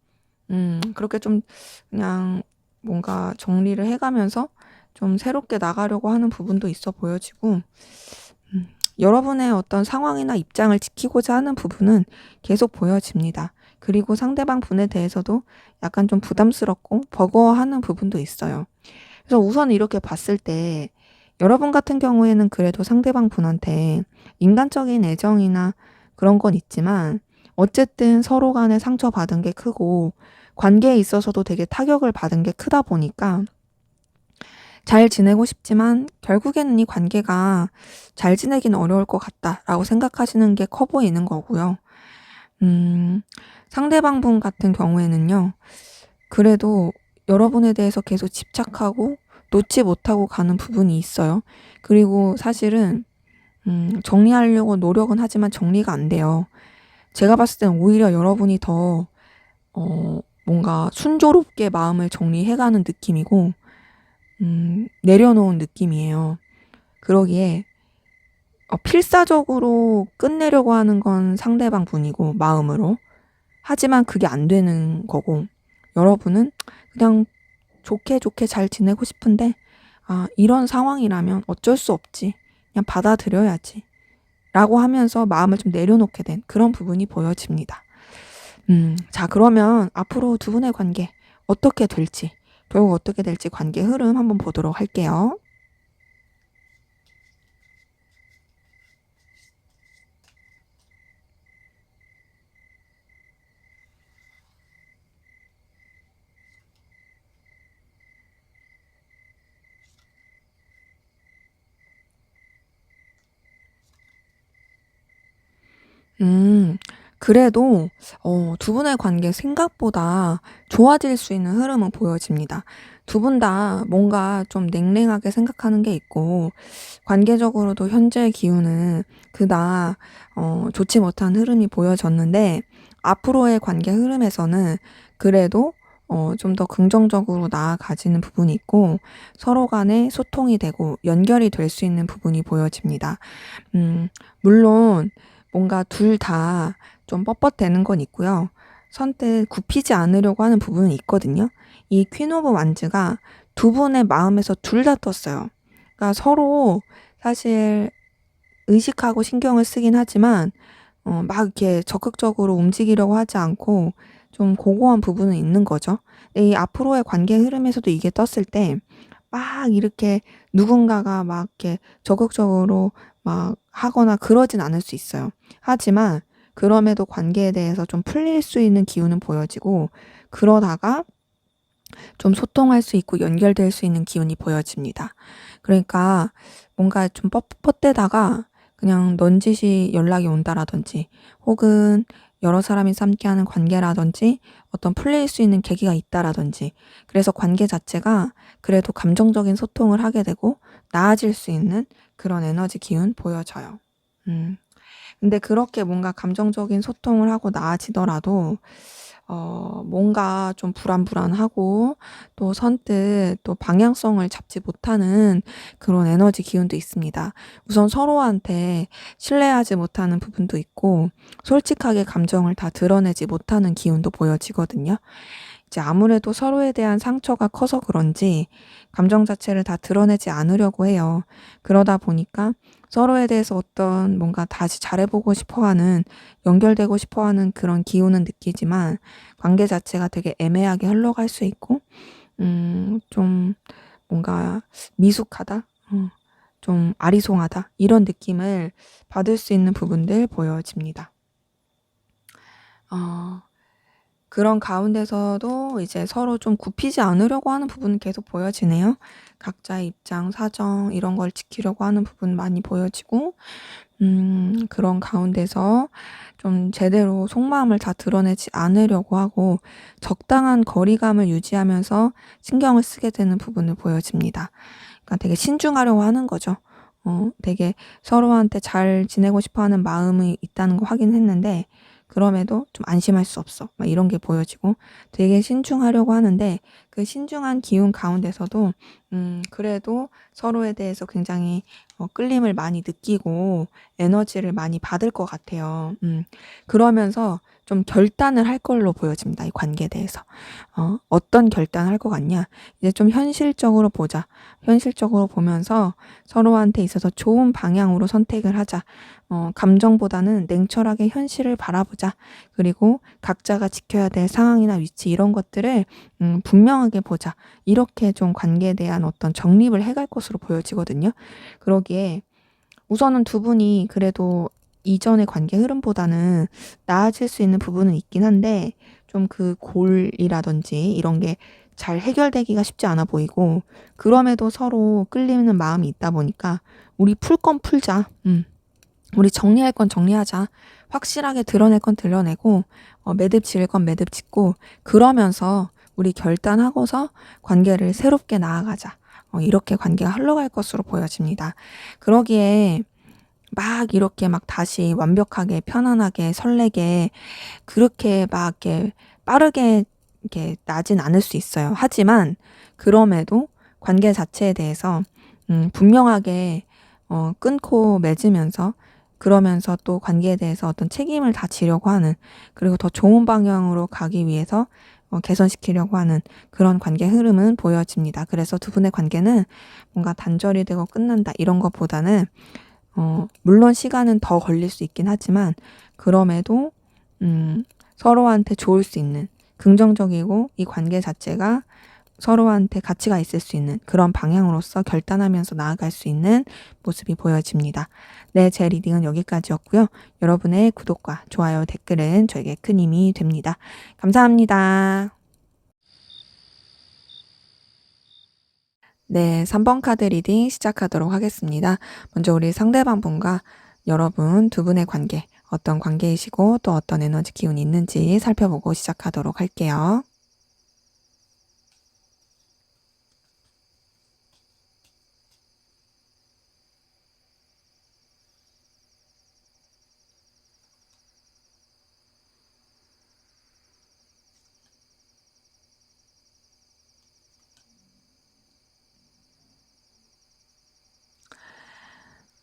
그렇게 좀 그냥 뭔가 정리를 해가면서 좀 새롭게 나가려고 하는 부분도 있어 보여지고, 여러분의 어떤 상황이나 입장을 지키고자 하는 부분은 계속 보여집니다. 그리고 상대방 분에 대해서도 약간 좀 부담스럽고 버거워하는 부분도 있어요. 그래서 우선 이렇게 봤을 때 여러분 같은 경우에는 그래도 상대방 분한테 인간적인 애정이나 그런 건 있지만 어쨌든 서로 간에 상처받은 게 크고 관계에 있어서도 되게 타격을 받은 게 크다 보니까 잘 지내고 싶지만 결국에는 이 관계가 잘 지내기는 어려울 것 같다라고 생각하시는 게 커 보이는 거고요. 상대방 분 같은 경우에는요. 그래도 여러분에 대해서 계속 집착하고 놓지 못하고 가는 부분이 있어요. 그리고 사실은 정리하려고 노력은 하지만 정리가 안 돼요. 제가 봤을 때는 오히려 여러분이 더 뭔가 순조롭게 마음을 정리해가는 느낌이고 내려놓은 느낌이에요. 그러기에 필사적으로 끝내려고 하는 건 상대방 분이고 마음으로. 하지만 그게 안 되는 거고 여러분은 그냥 좋게 좋게 잘 지내고 싶은데 이런 상황이라면 어쩔 수 없지. 그냥 받아들여야지. 라고 하면서 마음을 좀 내려놓게 된 그런 부분이 보여집니다. 자, 그러면 앞으로 두 분의 관계 어떻게 될지, 결국 어떻게 될지 관계 흐름 한번 보도록 할게요. 음, 그래도 두 분의 관계 생각보다 좋아질 수 있는 흐름은 보여집니다. 두 분 다 뭔가 좀 냉랭하게 생각하는 게 있고 관계적으로도 현재의 기운은 그닥 좋지 못한 흐름이 보여졌는데 앞으로의 관계 흐름에서는 그래도 좀 더 긍정적으로 나아가지는 부분이 있고 서로 간에 소통이 되고 연결이 될 수 있는 부분이 보여집니다. 물론 뭔가 둘 다 좀 뻣뻣대는 건 있고요. 선뜻 굽히지 않으려고 하는 부분은 있거든요. 이 퀸 오브 완즈가 두 분의 마음에서 둘 다 떴어요. 그러니까 서로 사실 의식하고 신경을 쓰긴 하지만 막 이렇게 적극적으로 움직이려고 하지 않고 좀 고고한 부분은 있는 거죠. 근데 이 앞으로의 관계 흐름에서도 이게 떴을 때 막 이렇게 누군가가 막 이렇게 적극적으로 막 하거나 그러진 않을 수 있어요. 하지만 그럼에도 관계에 대해서 좀 풀릴 수 있는 기운은 보여지고 그러다가 좀 소통할 수 있고 연결될 수 있는 기운이 보여집니다. 그러니까 뭔가 좀 뻣뻣대다가 그냥 넌지시 연락이 온다라든지 혹은 여러 사람이 함께하는 관계라든지 어떤 풀릴 수 있는 계기가 있다라든지 그래서 관계 자체가 그래도 감정적인 소통을 하게 되고 나아질 수 있는 그런 에너지 기운 보여져요. 근데 그렇게 뭔가 감정적인 소통을 하고 나아지더라도 뭔가 좀 불안불안하고 또 선뜻 또 방향성을 잡지 못하는 그런 에너지 기운도 있습니다. 우선 서로한테 신뢰하지 못하는 부분도 있고 솔직하게 감정을 다 드러내지 못하는 기운도 보여지거든요. 이제 아무래도 서로에 대한 상처가 커서 그런지 감정 자체를 다 드러내지 않으려고 해요. 그러다 보니까 서로에 대해서 어떤 뭔가 다시 잘해보고 싶어하는, 연결되고 싶어하는 그런 기운은 느끼지만 관계 자체가 되게 애매하게 흘러갈 수 있고, 좀 뭔가 미숙하다, 좀 아리송하다, 이런 느낌을 받을 수 있는 부분들 보여집니다. 그런 가운데서도 이제 서로 좀 굽히지 않으려고 하는 부분은 계속 보여지네요. 각자의 입장, 사정 이런 걸 지키려고 하는 부분 많이 보여지고, 그런 가운데서 좀 제대로 속마음을 다 드러내지 않으려고 하고 적당한 거리감을 유지하면서 신경을 쓰게 되는 부분을 보여집니다. 그러니까 되게 신중하려고 하는 거죠. 되게 서로한테 잘 지내고 싶어 하는 마음이 있다는 거 확인했는데, 그럼에도 좀 안심할 수 없어, 막 이런 게 보여지고 되게 신중하려고 하는데, 그 신중한 기운 가운데서도 그래도 서로에 대해서 굉장히 끌림을 많이 느끼고 에너지를 많이 받을 것 같아요. 그러면서 좀 결단을 할 걸로 보여집니다. 이 관계에 대해서. 어떤 결단을 할 것 같냐? 이제 좀 현실적으로 보자. 현실적으로 보면서 서로한테 있어서 좋은 방향으로 선택을 하자. 감정보다는 냉철하게 현실을 바라보자. 그리고 각자가 지켜야 될 상황이나 위치 이런 것들을 분명하게 보자. 이렇게 좀 관계에 대한 어떤 정립을 해갈 것으로 보여지거든요. 그러기에 우선은 두 분이 그래도 이전의 관계 흐름보다는 나아질 수 있는 부분은 있긴 한데, 좀 그 골이라든지 이런 게 잘 해결되기가 쉽지 않아 보이고, 그럼에도 서로 끌리는 마음이 있다 보니까 우리 풀 건 풀자. 우리 정리할 건 정리하자. 확실하게 드러낼 건 드러내고, 매듭 지을 건 매듭 짓고, 그러면서 우리 결단하고서 관계를 새롭게 나아가자. 이렇게 관계가 흘러갈 것으로 보여집니다. 그러기에 막 이렇게 막 다시 완벽하게 편안하게 설레게 그렇게 막 이렇게 빠르게 이렇게 나진 않을 수 있어요. 하지만 그럼에도 관계 자체에 대해서 분명하게 끊고 맺으면서, 그러면서 또 관계에 대해서 어떤 책임을 다 지려고 하는, 그리고 더 좋은 방향으로 가기 위해서 개선시키려고 하는 그런 관계 흐름은 보여집니다. 그래서 두 분의 관계는 뭔가 단절이 되고 끝난다 이런 것보다는 물론 시간은 더 걸릴 수 있긴 하지만 그럼에도 서로한테 좋을 수 있는, 긍정적이고 이 관계 자체가 서로한테 가치가 있을 수 있는 그런 방향으로서 결단하면서 나아갈 수 있는 모습이 보여집니다. 네, 제 리딩은 여기까지였고요. 여러분의 구독과 좋아요, 댓글은 저에게 큰 힘이 됩니다. 감사합니다. 네, 3번 카드 리딩 시작하도록 하겠습니다. 먼저 우리 상대방 분과 여러분 두 분의 관계, 어떤 관계이시고 또 어떤 에너지 기운이 있는지 살펴보고 시작하도록 할게요.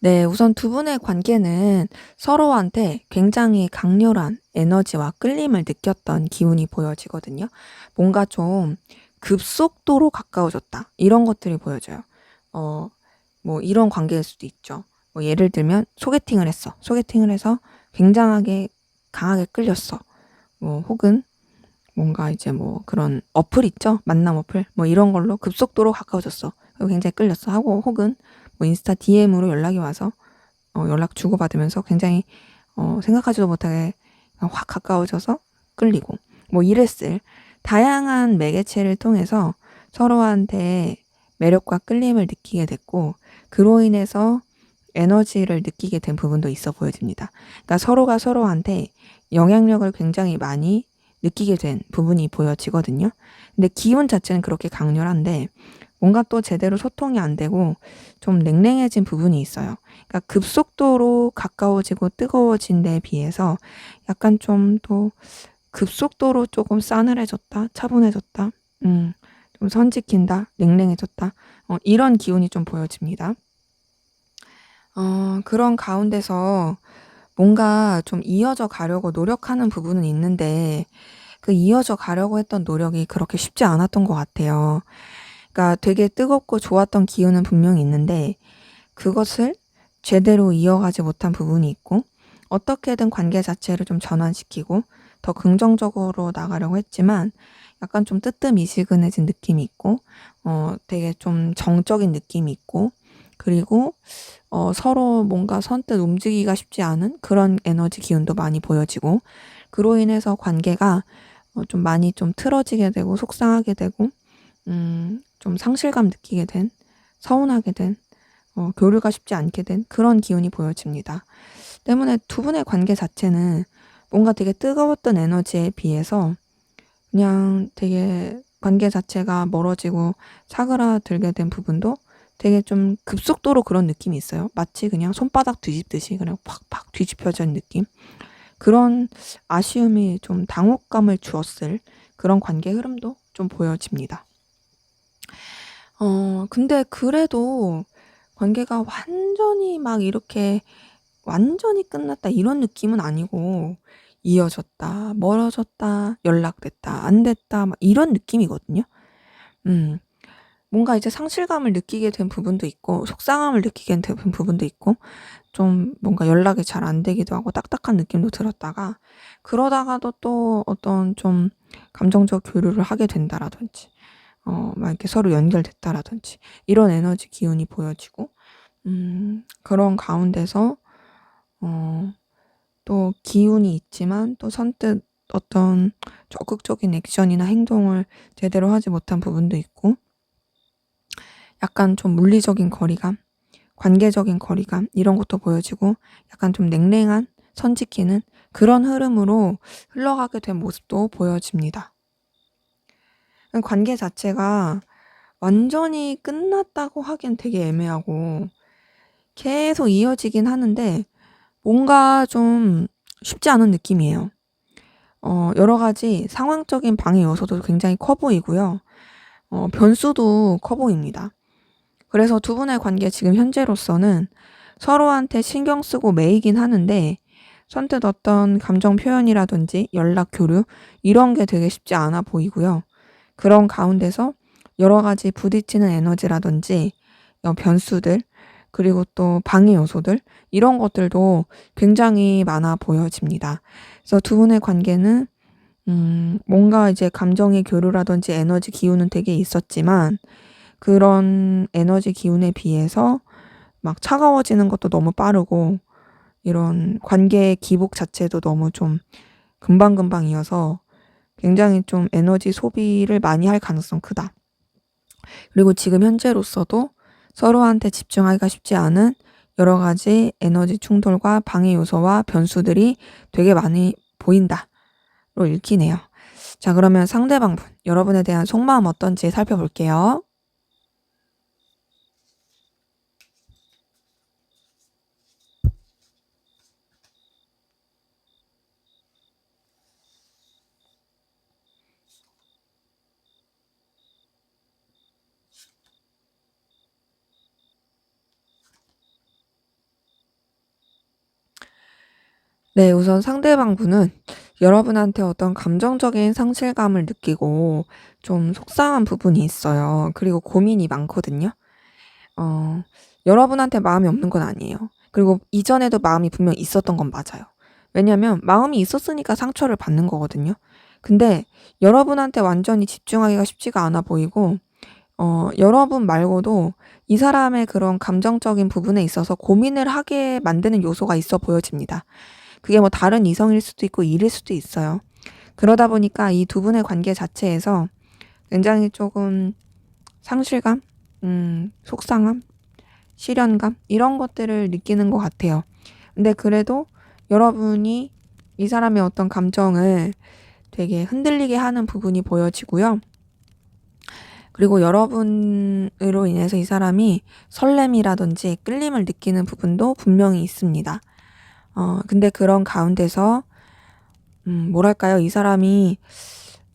네, 우선 두 분의 관계는 서로한테 굉장히 강렬한 에너지와 끌림을 느꼈던 기운이 보여지거든요. 뭔가 좀 급속도로 가까워졌다, 이런 것들이 보여져요. 뭐 이런 관계일 수도 있죠. 뭐 예를 들면 소개팅을 했어. 소개팅을 해서 굉장하게 강하게 끌렸어. 뭐 혹은 뭔가 이제 뭐 그런 어플 있죠? 만남 어플. 뭐 이런 걸로 급속도로 가까워졌어. 그리고 굉장히 끌렸어. 하고 혹은 뭐 인스타 DM으로 연락이 와서 연락 주고받으면서 굉장히 생각하지도 못하게 확 가까워져서 끌리고, 뭐 이랬을 다양한 매개체를 통해서 서로한테 매력과 끌림을 느끼게 됐고, 그로 인해서 에너지를 느끼게 된 부분도 있어 보여집니다. 그러니까 서로가 서로한테 영향력을 굉장히 많이 느끼게 된 부분이 보여지거든요. 근데 기운 자체는 그렇게 강렬한데 뭔가 또 제대로 소통이 안 되고 좀 냉랭해진 부분이 있어요. 그러니까 급속도로 가까워지고 뜨거워진 데에 비해서 약간 좀 더 급속도로 조금 싸늘해졌다, 차분해졌다, 좀 선지킨다, 냉랭해졌다, 이런 기운이 좀 보여집니다. 그런 가운데서 뭔가 좀 이어져 가려고 노력하는 부분은 있는데, 그 이어져 가려고 했던 노력이 그렇게 쉽지 않았던 것 같아요. 그러니까 되게 뜨겁고 좋았던 기운은 분명히 있는데 그것을 제대로 이어가지 못한 부분이 있고 어떻게든 관계 자체를 좀 전환시키고 더 긍정적으로 나가려고 했지만 약간 좀 뜨뜻미지근해진 느낌이 있고 되게 좀 정적인 느낌이 있고 그리고 서로 뭔가 선뜻 움직이기가 쉽지 않은 그런 에너지 기운도 많이 보여지고 그로 인해서 관계가 좀 많이 좀 틀어지게 되고 속상하게 되고 좀 상실감 느끼게 된 서운하게 된 교류가 쉽지 않게 된 그런 기운이 보여집니다. 때문에 두 분의 관계 자체는 뭔가 되게 뜨거웠던 에너지에 비해서 그냥 되게 관계 자체가 멀어지고 사그라들게 된 부분도 되게 좀 급속도로 그런 느낌이 있어요. 마치 그냥 손바닥 뒤집듯이 그냥 팍팍 뒤집혀진 느낌. 그런 아쉬움이 좀 당혹감을 주었을 그런 관계 흐름도 좀 보여집니다. 근데 그래도 관계가 완전히 막 이렇게 완전히 끝났다 이런 느낌은 아니고 이어졌다, 멀어졌다, 연락됐다, 안 됐다 막 이런 느낌이거든요. 음. 뭔가 이제 상실감을 느끼게 된 부분도 있고 속상함을 느끼게 된 부분도 있고 좀 뭔가 연락이 잘 안 되기도 하고 딱딱한 느낌도 들었다가 그러다가도 또 어떤 좀 감정적 교류를 하게 된다라든지 막 이렇게 서로 연결됐다라든지 이런 에너지 기운이 보여지고 그런 가운데서 또 기운이 있지만 또 선뜻 어떤 적극적인 액션이나 행동을 제대로 하지 못한 부분도 있고 약간 좀 물리적인 거리감, 관계적인 거리감 이런 것도 보여지고 약간 좀 냉랭한 선 지키는 그런 흐름으로 흘러가게 된 모습도 보여집니다. 관계 자체가 완전히 끝났다고 하기엔 되게 애매하고 계속 이어지긴 하는데 뭔가 좀 쉽지 않은 느낌이에요. 여러 가지 상황적인 방해 요소도 굉장히 커 보이고요. 변수도 커 보입니다. 그래서 두 분의 관계 지금 현재로서는 서로한테 신경 쓰고 매이긴 하는데 선뜻 어떤 감정 표현이라든지 연락 교류 이런 게 되게 쉽지 않아 보이고요. 그런 가운데서 여러 가지 부딪히는 에너지라든지 변수들 그리고 또 방해 요소들 이런 것들도 굉장히 많아 보여집니다. 그래서 두 분의 관계는 뭔가 이제 감정의 교류라든지 에너지 기운은 되게 있었지만 그런 에너지 기운에 비해서 막 차가워지는 것도 너무 빠르고 이런 관계의 기복 자체도 너무 좀 금방금방이어서 굉장히 좀 에너지 소비를 많이 할 가능성 크다. 그리고 지금 현재로서도 서로한테 집중하기가 쉽지 않은 여러 가지 에너지 충돌과 방해 요소와 변수들이 되게 많이 보인다로 읽히네요. 자, 그러면 상대방 분, 여러분에 대한 속마음 어떤지 살펴볼게요. 네, 우선 상대방 분은 여러분한테 어떤 감정적인 상실감을 느끼고 좀 속상한 부분이 있어요. 그리고 고민이 많거든요. 어, 여러분한테 마음이 없는 건 아니에요. 그리고 이전에도 마음이 분명 있었던 건 맞아요. 왜냐면 마음이 있었으니까 상처를 받는 거거든요. 근데 여러분한테 완전히 집중하기가 쉽지가 않아 보이고, 여러분 말고도 이 사람의 그런 감정적인 부분에 있어서 고민을 하게 만드는 요소가 있어 보여집니다. 그게 뭐 다른 이성일 수도 있고 일일 수도 있어요. 그러다 보니까 이 두 분의 관계 자체에서 굉장히 조금 상실감, 속상함, 시련감 이런 것들을 느끼는 것 같아요. 근데 그래도 여러분이 이 사람의 어떤 감정을 되게 흔들리게 하는 부분이 보여지고요. 그리고 여러분으로 인해서 이 사람이 설렘이라든지 끌림을 느끼는 부분도 분명히 있습니다. 근데 그런 가운데서 뭐랄까요? 이 사람이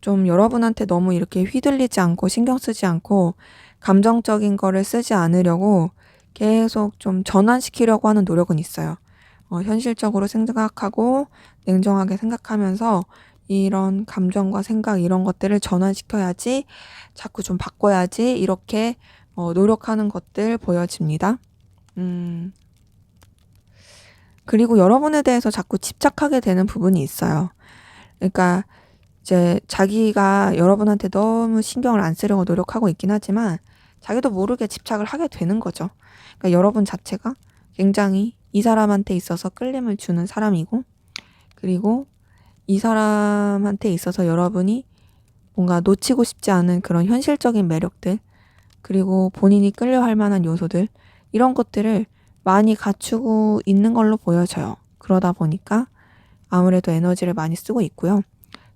좀 여러분한테 너무 이렇게 휘둘리지 않고 신경 쓰지 않고 감정적인 거를 쓰지 않으려고 계속 좀 전환시키려고 하는 노력은 있어요. 현실적으로 생각하고 냉정하게 생각하면서 이런 감정과 생각 이런 것들을 전환시켜야지, 자꾸 좀 바꿔야지 이렇게 노력하는 것들 보여집니다. 그리고 여러분에 대해서 자꾸 집착하게 되는 부분이 있어요. 그러니까 이제 자기가 여러분한테 너무 신경을 안 쓰려고 노력하고 있긴 하지만 자기도 모르게 집착을 하게 되는 거죠. 그러니까 여러분 자체가 굉장히 이 사람한테 있어서 끌림을 주는 사람이고, 그리고 이 사람한테 있어서 여러분이 뭔가 놓치고 싶지 않은 그런 현실적인 매력들, 그리고 본인이 끌려할 만한 요소들, 이런 것들을 많이 갖추고 있는 걸로 보여져요. 그러다 보니까 아무래도 에너지를 많이 쓰고 있고요.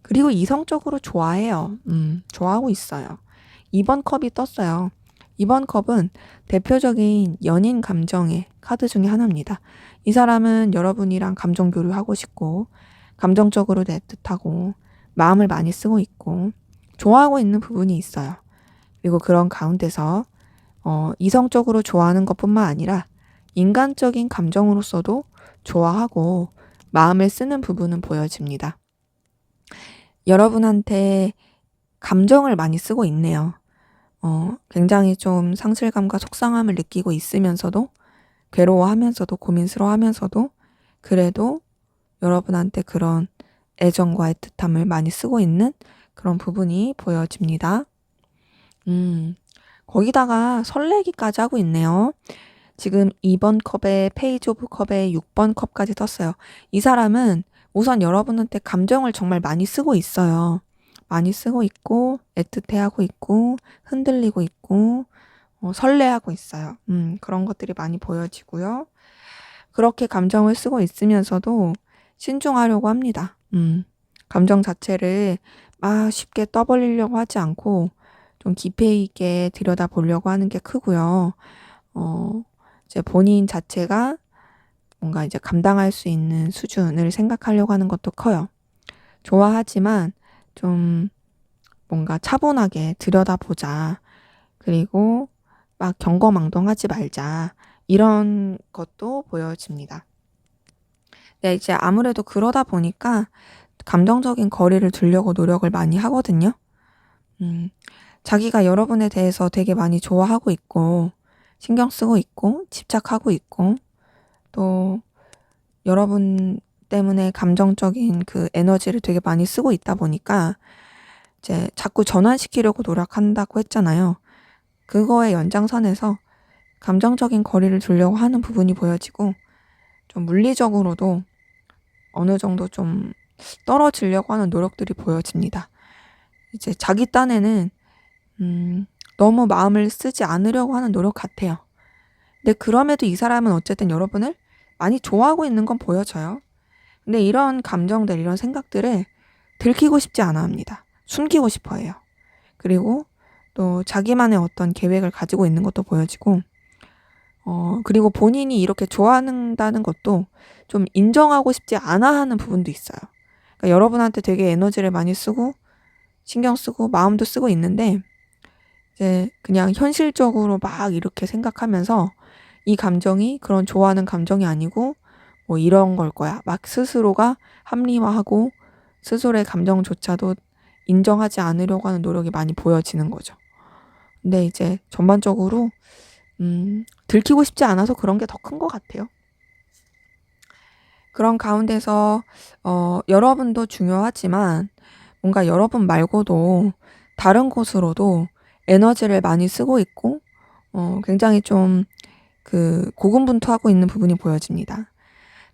그리고 이성적으로 좋아해요. 좋아하고 있어요. 2번 컵이 떴어요. 2번 컵은 대표적인 연인 감정의 카드 중에 하나입니다. 이 사람은 여러분이랑 감정 교류하고 싶고, 감정적으로 애틋하고, 마음을 많이 쓰고 있고, 좋아하고 있는 부분이 있어요. 그리고 그런 가운데서 이성적으로 좋아하는 것뿐만 아니라 인간적인 감정으로서도 좋아하고 마음을 쓰는 부분은 보여집니다. 여러분한테 감정을 많이 쓰고 있네요. 굉장히 좀 상실감과 속상함을 느끼고 있으면서도, 괴로워하면서도, 고민스러워하면서도, 그래도 여러분한테 그런 애정과 애틋함을 많이 쓰고 있는 그런 부분이 보여집니다. 거기다가 설레기까지 하고 있네요. 지금 2번 컵에 페이지 오브 컵에 6번 컵까지 떴어요. 이 사람은 우선 여러분한테 감정을 정말 많이 쓰고 있어요. 많이 쓰고 있고, 애틋해하고 있고, 흔들리고 있고, 설레하고 있어요. 그런 것들이 많이 보여지고요. 그렇게 감정을 쓰고 있으면서도 신중하려고 합니다. 감정 자체를 막 쉽게 떠벌리려고 하지 않고 좀 깊이 있게 들여다보려고 하는 게 크고요. 이제 본인 자체가 뭔가 이제 감당할 수 있는 수준을 생각하려고 하는 것도 커요. 좋아하지만 좀 뭔가 차분하게 들여다보자. 그리고 막 경거망동하지 말자. 이런 것도 보여집니다. 네, 이제 아무래도 그러다 보니까 감정적인 거리를 두려고 노력을 많이 하거든요. 자기가 여러분에 대해서 되게 많이 좋아하고 있고, 신경 쓰고 있고, 집착하고 있고, 또 여러분 때문에 감정적인 그 에너지를 되게 많이 쓰고 있다 보니까 이제 자꾸 전환시키려고 노력한다고 했잖아요. 그거의 연장선에서 감정적인 거리를 두려고 하는 부분이 보여지고, 좀 물리적으로도 어느 정도 좀 떨어지려고 하는 노력들이 보여집니다. 이제 자기 딴에는 너무 마음을 쓰지 않으려고 하는 노력 같아요. 근데 그럼에도 이 사람은 어쨌든 여러분을 많이 좋아하고 있는 건 보여져요. 근데 이런 감정들, 이런 생각들을 들키고 싶지 않아 합니다. 숨기고 싶어 해요. 그리고 또 자기만의 어떤 계획을 가지고 있는 것도 보여지고, 그리고 본인이 이렇게 좋아한다는 것도 좀 인정하고 싶지 않아 하는 부분도 있어요. 그러니까 여러분한테 되게 에너지를 많이 쓰고, 신경 쓰고, 마음도 쓰고 있는데, 이제 그냥 현실적으로 막 이렇게 생각하면서 이 감정이 그런 좋아하는 감정이 아니고 뭐 이런 걸 거야. 막 스스로가 합리화하고 스스로의 감정조차도 인정하지 않으려고 하는 노력이 많이 보여지는 거죠. 근데 이제 전반적으로 들키고 싶지 않아서 그런 게 더 큰 것 같아요. 그런 가운데서 여러분도 중요하지만 뭔가 여러분 말고도 다른 곳으로도 에너지를 많이 쓰고 있고 굉장히 좀 고군분투하고 있는 부분이 보여집니다.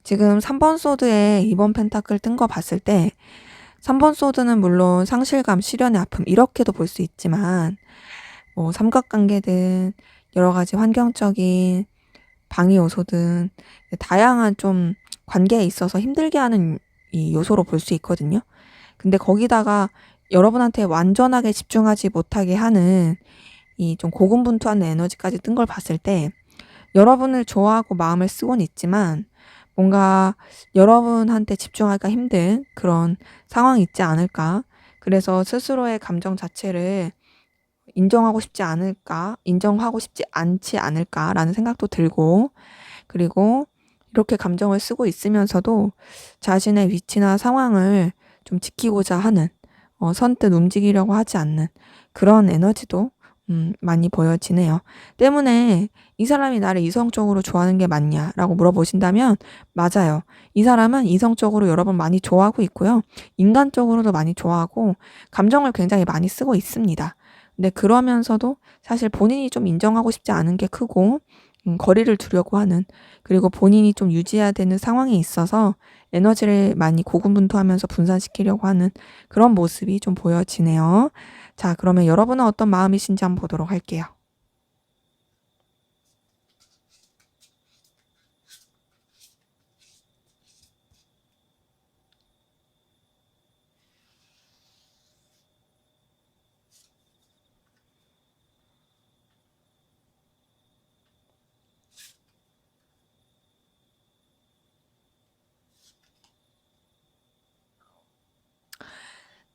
지금 3번 소드에 2번 펜타클 뜬 거 봤을 때 3번 소드는 물론 상실감, 시련의 아픔 이렇게도 볼 수 있지만 뭐 삼각관계든 여러 가지 환경적인 방해 요소든 다양한 좀 관계에 있어서 힘들게 하는 이 요소로 볼 수 있거든요. 근데 거기다가 여러분한테 완전하게 집중하지 못하게 하는 이 좀 고군분투하는 에너지까지 뜬 걸 봤을 때 여러분을 좋아하고 마음을 쓰고는 있지만 뭔가 여러분한테 집중하기가 힘든 그런 상황이 있지 않을까. 그래서 스스로의 감정 자체를 인정하고 싶지 않지 않을까라는 생각도 들고, 그리고 이렇게 감정을 쓰고 있으면서도 자신의 위치나 상황을 좀 지키고자 하는, 선뜻 움직이려고 하지 않는 그런 에너지도 많이 보여지네요. 때문에 이 사람이 나를 이성적으로 좋아하는 게 맞냐라고 물어보신다면 맞아요. 이 사람은 이성적으로 여러분 많이 좋아하고 있고요. 인간적으로도 많이 좋아하고 감정을 굉장히 많이 쓰고 있습니다. 근데 그러면서도 사실 본인이 좀 인정하고 싶지 않은 게 크고 거리를 두려고 하는, 그리고 본인이 좀 유지해야 되는 상황에 있어서 에너지를 많이 고군분투하면서 분산시키려고 하는 그런 모습이 좀 보여지네요. 자, 그러면 여러분은 어떤 마음이신지 한번 보도록 할게요.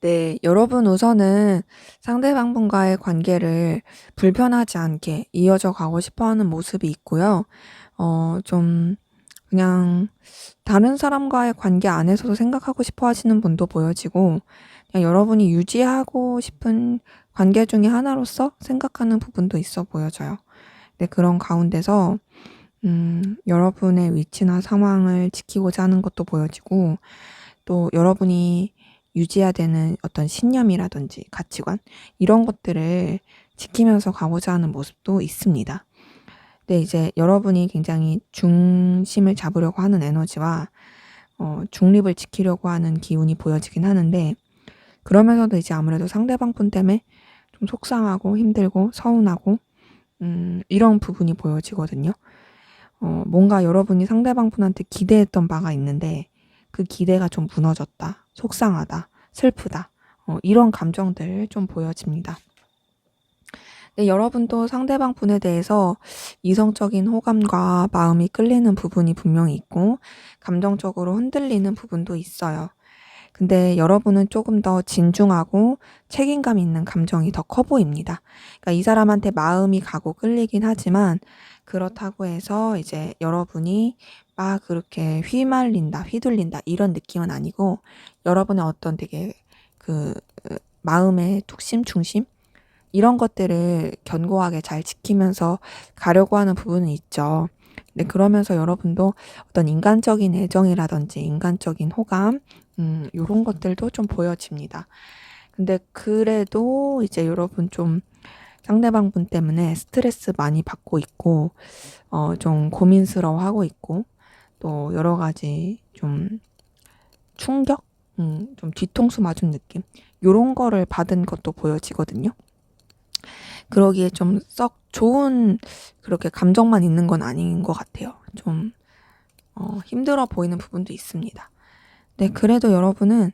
네, 여러분 우선은 상대방분과의 관계를 불편하지 않게 이어져 가고 싶어 하는 모습이 있고요. 좀 그냥 다른 사람과의 관계 안에서도 생각하고 싶어 하시는 분도 보여지고, 그냥 여러분이 유지하고 싶은 관계 중에 하나로서 생각하는 부분도 있어 보여져요. 네, 그런 가운데서 여러분의 위치나 상황을 지키고자 하는 것도 보여지고, 또 여러분이 유지해야 되는 어떤 신념이라든지 가치관, 이런 것들을 지키면서 가고자 하는 모습도 있습니다. 근데 이제 여러분이 굉장히 중심을 잡으려고 하는 에너지와 중립을 지키려고 하는 기운이 보여지긴 하는데, 그러면서도 이제 아무래도 상대방 분 때문에 좀 속상하고 힘들고 서운하고 이런 부분이 보여지거든요. 뭔가 여러분이 상대방 분한테 기대했던 바가 있는데 그 기대가 좀 무너졌다, 속상하다, 슬프다, 이런 감정들 좀 보여집니다. 네, 여러분도 상대방 분에 대해서 이성적인 호감과 마음이 끌리는 부분이 분명히 있고 감정적으로 흔들리는 부분도 있어요. 근데 여러분은 조금 더 진중하고 책임감 있는 감정이 더 커 보입니다. 그러니까 이 사람한테 마음이 가고 끌리긴 하지만 그렇다고 해서 이제 여러분이 막 그렇게 휘말린다, 휘둘린다 이런 느낌은 아니고, 여러분의 어떤 되게 그 마음의 툭심, 중심 이런 것들을 견고하게 잘 지키면서 가려고 하는 부분은 있죠. 근데 그러면서 여러분도 어떤 인간적인 애정이라든지 인간적인 호감, 요런 것들도 좀 보여집니다. 근데 그래도 이제 여러분 좀 상대방 분 때문에 스트레스 많이 받고 있고, 좀 고민스러워하고 있고, 또 여러 가지 좀 충격? 좀 뒤통수 맞은 느낌? 요런 거를 받은 것도 보여지거든요. 그러기에 좀 썩 좋은 그렇게 감정만 있는 건 아닌 것 같아요. 좀 힘들어 보이는 부분도 있습니다. 네, 그래도 여러분은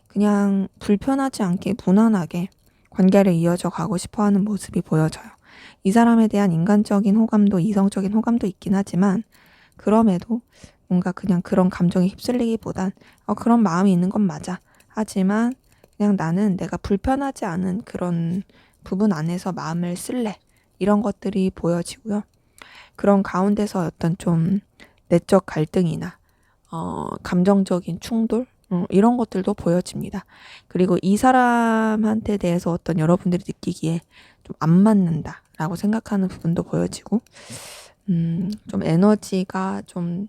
그냥 불편하지 않게 무난하게 관계를 이어져 가고 싶어 하는 모습이 보여져요. 이 사람에 대한 인간적인 호감도 이성적인 호감도 있긴 하지만, 그럼에도 뭔가 그냥 그런 감정에 휩쓸리기보단 그런 마음이 있는 건 맞아. 하지만 그냥 나는 내가 불편하지 않은 그런 부분 안에서 마음을 쓸래. 이런 것들이 보여지고요. 그런 가운데서 어떤 좀 내적 갈등이나 감정적인 충돌, 이런 것들도 보여집니다. 그리고 이 사람한테 대해서 어떤 여러분들이 느끼기에 좀 안 맞는다라고 생각하는 부분도 보여지고, 좀 에너지가 좀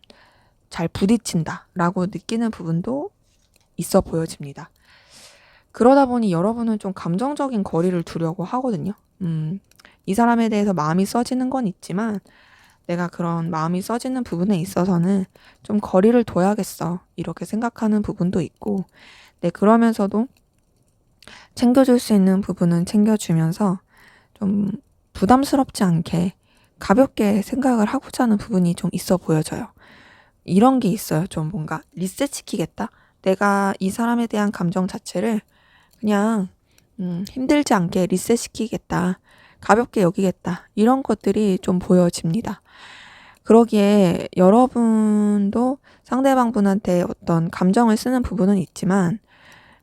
잘 부딪힌다라고 느끼는 부분도 있어 보여집니다. 그러다 보니 여러분은 좀 감정적인 거리를 두려고 하거든요. 이 사람에 대해서 마음이 써지는 건 있지만 내가 그런 마음이 써지는 부분에 있어서는 좀 거리를 둬야겠어, 이렇게 생각하는 부분도 있고, 네, 그러면서도 챙겨줄 수 있는 부분은 챙겨주면서 좀 부담스럽지 않게 가볍게 생각을 하고자 하는 부분이 좀 있어 보여져요. 이런 게 있어요. 좀 뭔가 리셋시키겠다? 내가 이 사람에 대한 감정 자체를 그냥 힘들지 않게 리셋시키겠다, 가볍게 여기겠다, 이런 것들이 좀 보여집니다. 그러기에 여러분도 상대방 분한테 어떤 감정을 쓰는 부분은 있지만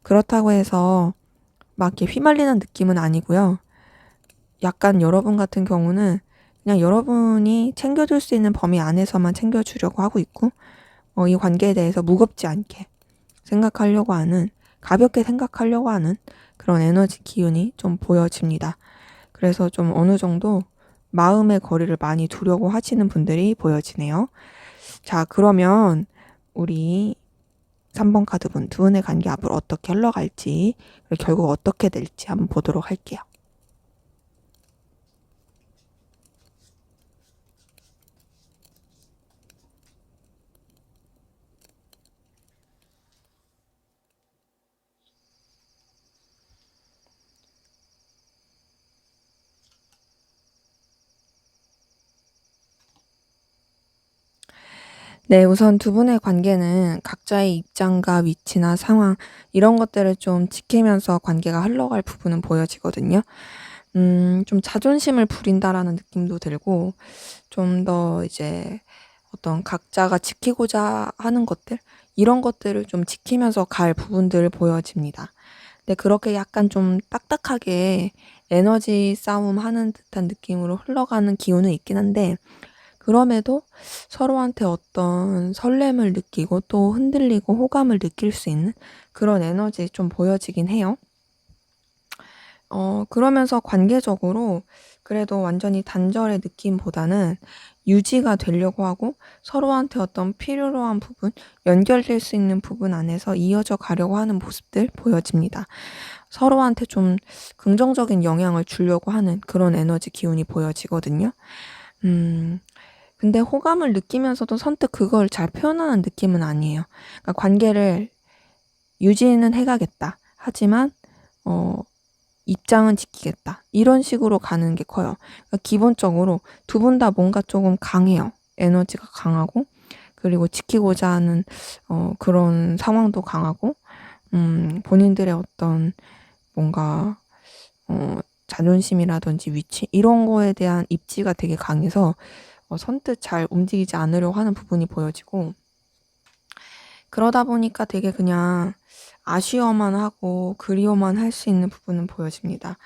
그렇다고 해서 막 이렇게 휘말리는 느낌은 아니고요. 약간 여러분 같은 경우는 그냥 여러분이 챙겨줄 수 있는 범위 안에서만 챙겨주려고 하고 있고, 이 관계에 대해서 무겁지 않게 생각하려고 하는 가볍게 생각하려고 하는 그런 에너지 기운이 좀 보여집니다. 그래서 좀 어느 정도 마음의 거리를 많이 두려고 하시는 분들이 보여지네요. 자, 그러면 우리 3번 카드분 두 분의 관계 앞으로 어떻게 흘러갈지, 그리고 결국 어떻게 될지 한번 보도록 할게요. 네, 우선 두 분의 관계는 각자의 입장과 위치나 상황, 이런 것들을 좀 지키면서 관계가 흘러갈 부분은 보여지거든요. 좀 자존심을 부린다라는 느낌도 들고, 좀 더 이제 어떤 각자가 지키고자 하는 것들, 이런 것들을 좀 지키면서 갈 부분들 보여집니다. 근데 그렇게 약간 좀 딱딱하게 에너지 싸움 하는 듯한 느낌으로 흘러가는 기운은 있긴 한데, 그럼에도 서로한테 어떤 설렘을 느끼고 또 흔들리고 호감을 느낄 수 있는 그런 에너지 좀 보여지긴 해요. 그러면서 관계적으로 그래도 완전히 단절의 느낌보다는 유지가 되려고 하고 서로한테 어떤 필요로 한 부분, 연결될 수 있는 부분 안에서 이어져 가려고 하는 모습들 보여집니다. 서로한테 좀 긍정적인 영향을 주려고 하는 그런 에너지 기운이 보여지거든요. 음. 근데 호감을 느끼면서도 선뜻 그걸 잘 표현하는 느낌은 아니에요. 그러니까 관계를 유지는 해 가겠다. 하지만 입장은 지키겠다. 이런 식으로 가는 게 커요. 그러니까 기본적으로 두 분 다 뭔가 조금 강해요. 에너지가 강하고, 그리고 지키고자 하는 그런 상황도 강하고, 본인들의 어떤 뭔가 자존심이라든지 위치 이런 거에 대한 입지가 되게 강해서 선뜻 잘 움직이지 않으려고 하는 부분이 보여지고, 그러다 보니까 되게 그냥 아쉬워만 하고 그리워만 할 수 있는 부분은 보여집니다.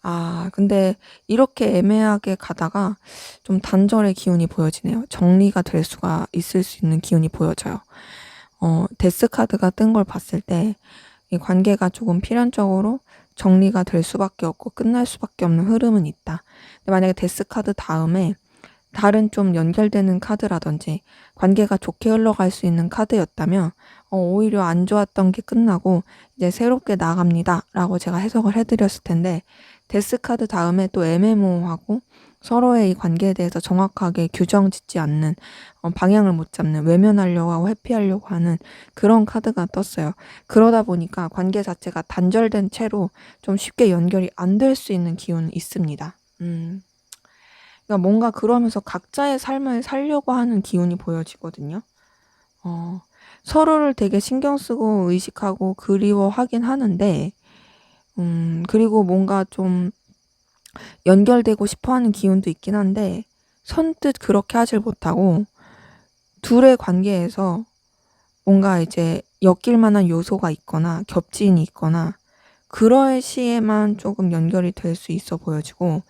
아, 근데 이렇게 애매하게 가다가 좀 단절의 기운이 보여지네요. 정리가 될 수가 있을 수 있는 기운이 보여져요. 데스 카드가 뜬 걸 봤을 때 이 관계가 조금 필연적으로 정리가 될 수밖에 없고 끝날 수밖에 없는 흐름은 있다. 근데 만약에 데스 카드 다음에 다른 좀 연결되는 카드라든지 관계가 좋게 흘러갈 수 있는 카드였다면 오히려 안 좋았던 게 끝나고 이제 새롭게 나갑니다 라고 제가 해석을 해드렸을 텐데, 데스 카드 다음에 또 애매모호하고 서로의 이 관계에 대해서 정확하게 규정 짓지 않는, 방향을 못 잡는, 외면하려고 하고 회피하려고 하는 그런 카드가 떴어요. 그러다 보니까 관계 자체가 단절된 채로 좀 쉽게 연결이 안 될 수 있는 기운이 있습니다. 그러니까 뭔가 그러면서 각자의 삶을 살려고 하는 기운이 보여지거든요. 서로를 되게 신경 쓰고 의식하고 그리워하긴 하는데, 그리고 뭔가 좀 연결되고 싶어 하는 기운도 있긴 한데, 선뜻 그렇게 하질 못하고, 둘의 관계에서 뭔가 이제 엮일 만한 요소가 있거나 겹진이 있거나 그럴 시에만 조금 연결이 될 수 있어 보여지고,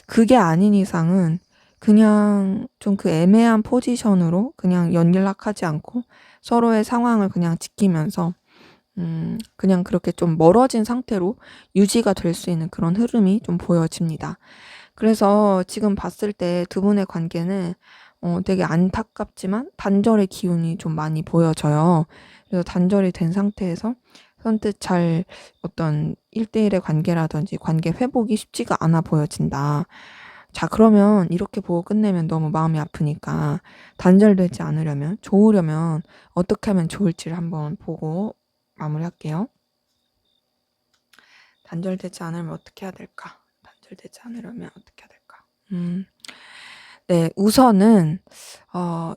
그게 아닌 이상은 그냥 좀 그 애매한 포지션으로 그냥 연락하지 않고 서로의 상황을 그냥 지키면서 그냥 그렇게 좀 멀어진 상태로 유지가 될 수 있는 그런 흐름이 좀 보여집니다. 그래서 지금 봤을 때 두 분의 관계는 되게 안타깝지만 단절의 기운이 좀 많이 보여져요. 그래서 단절이 된 상태에서 선뜻 잘 어떤 1대1의 관계라든지 관계 회복이 쉽지가 않아 보여진다. 자, 그러면 이렇게 보고 끝내면 너무 마음이 아프니까 단절되지 않으려면, 좋으려면 어떻게 하면 좋을지를 한번 보고 마무리할게요. 단절되지 않으면 어떻게 해야 될까? 단절되지 않으려면 어떻게 해야 될까? 네, 우선은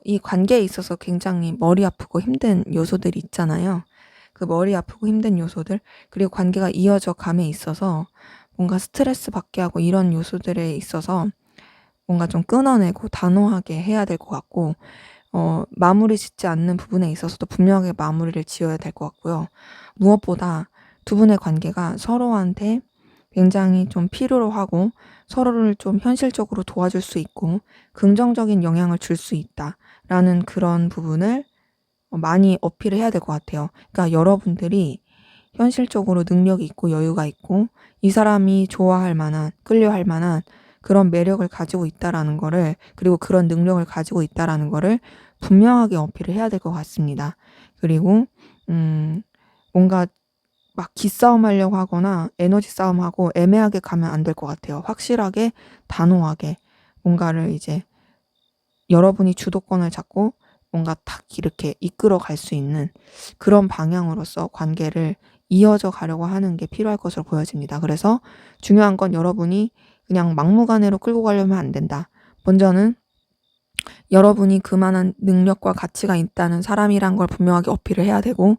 이 관계에 있어서 굉장히 머리 아프고 힘든 요소들이 있잖아요. 그 머리 아프고 힘든 요소들, 그리고 관계가 이어져 감에 있어서 뭔가 스트레스 받게 하고 이런 요소들에 있어서 뭔가 좀 끊어내고 단호하게 해야 될 것 같고, 마무리 짓지 않는 부분에 있어서도 분명하게 마무리를 지어야 될 것 같고요. 무엇보다 두 분의 관계가 서로한테 굉장히 좀 필요로 하고 서로를 좀 현실적으로 도와줄 수 있고 긍정적인 영향을 줄 수 있다라는 그런 부분을 많이 어필을 해야 될 것 같아요. 그러니까 여러분들이 현실적으로 능력이 있고 여유가 있고 이 사람이 좋아할 만한, 끌려할 만한 그런 매력을 가지고 있다라는 거를, 그리고 그런 능력을 가지고 있다라는 거를 분명하게 어필을 해야 될 것 같습니다. 그리고 뭔가 막 기싸움 하려고 하거나 에너지 싸움하고 애매하게 가면 안 될 것 같아요. 확실하게 단호하게 뭔가를 이제 여러분이 주도권을 잡고 뭔가 탁 이렇게 이끌어 갈 수 있는 그런 방향으로서 관계를 이어져 가려고 하는 게 필요할 것으로 보여집니다. 그래서 중요한 건 여러분이 그냥 막무가내로 끌고 가려면 안 된다. 먼저는 여러분이 그만한 능력과 가치가 있다는 사람이란 걸 분명하게 어필을 해야 되고,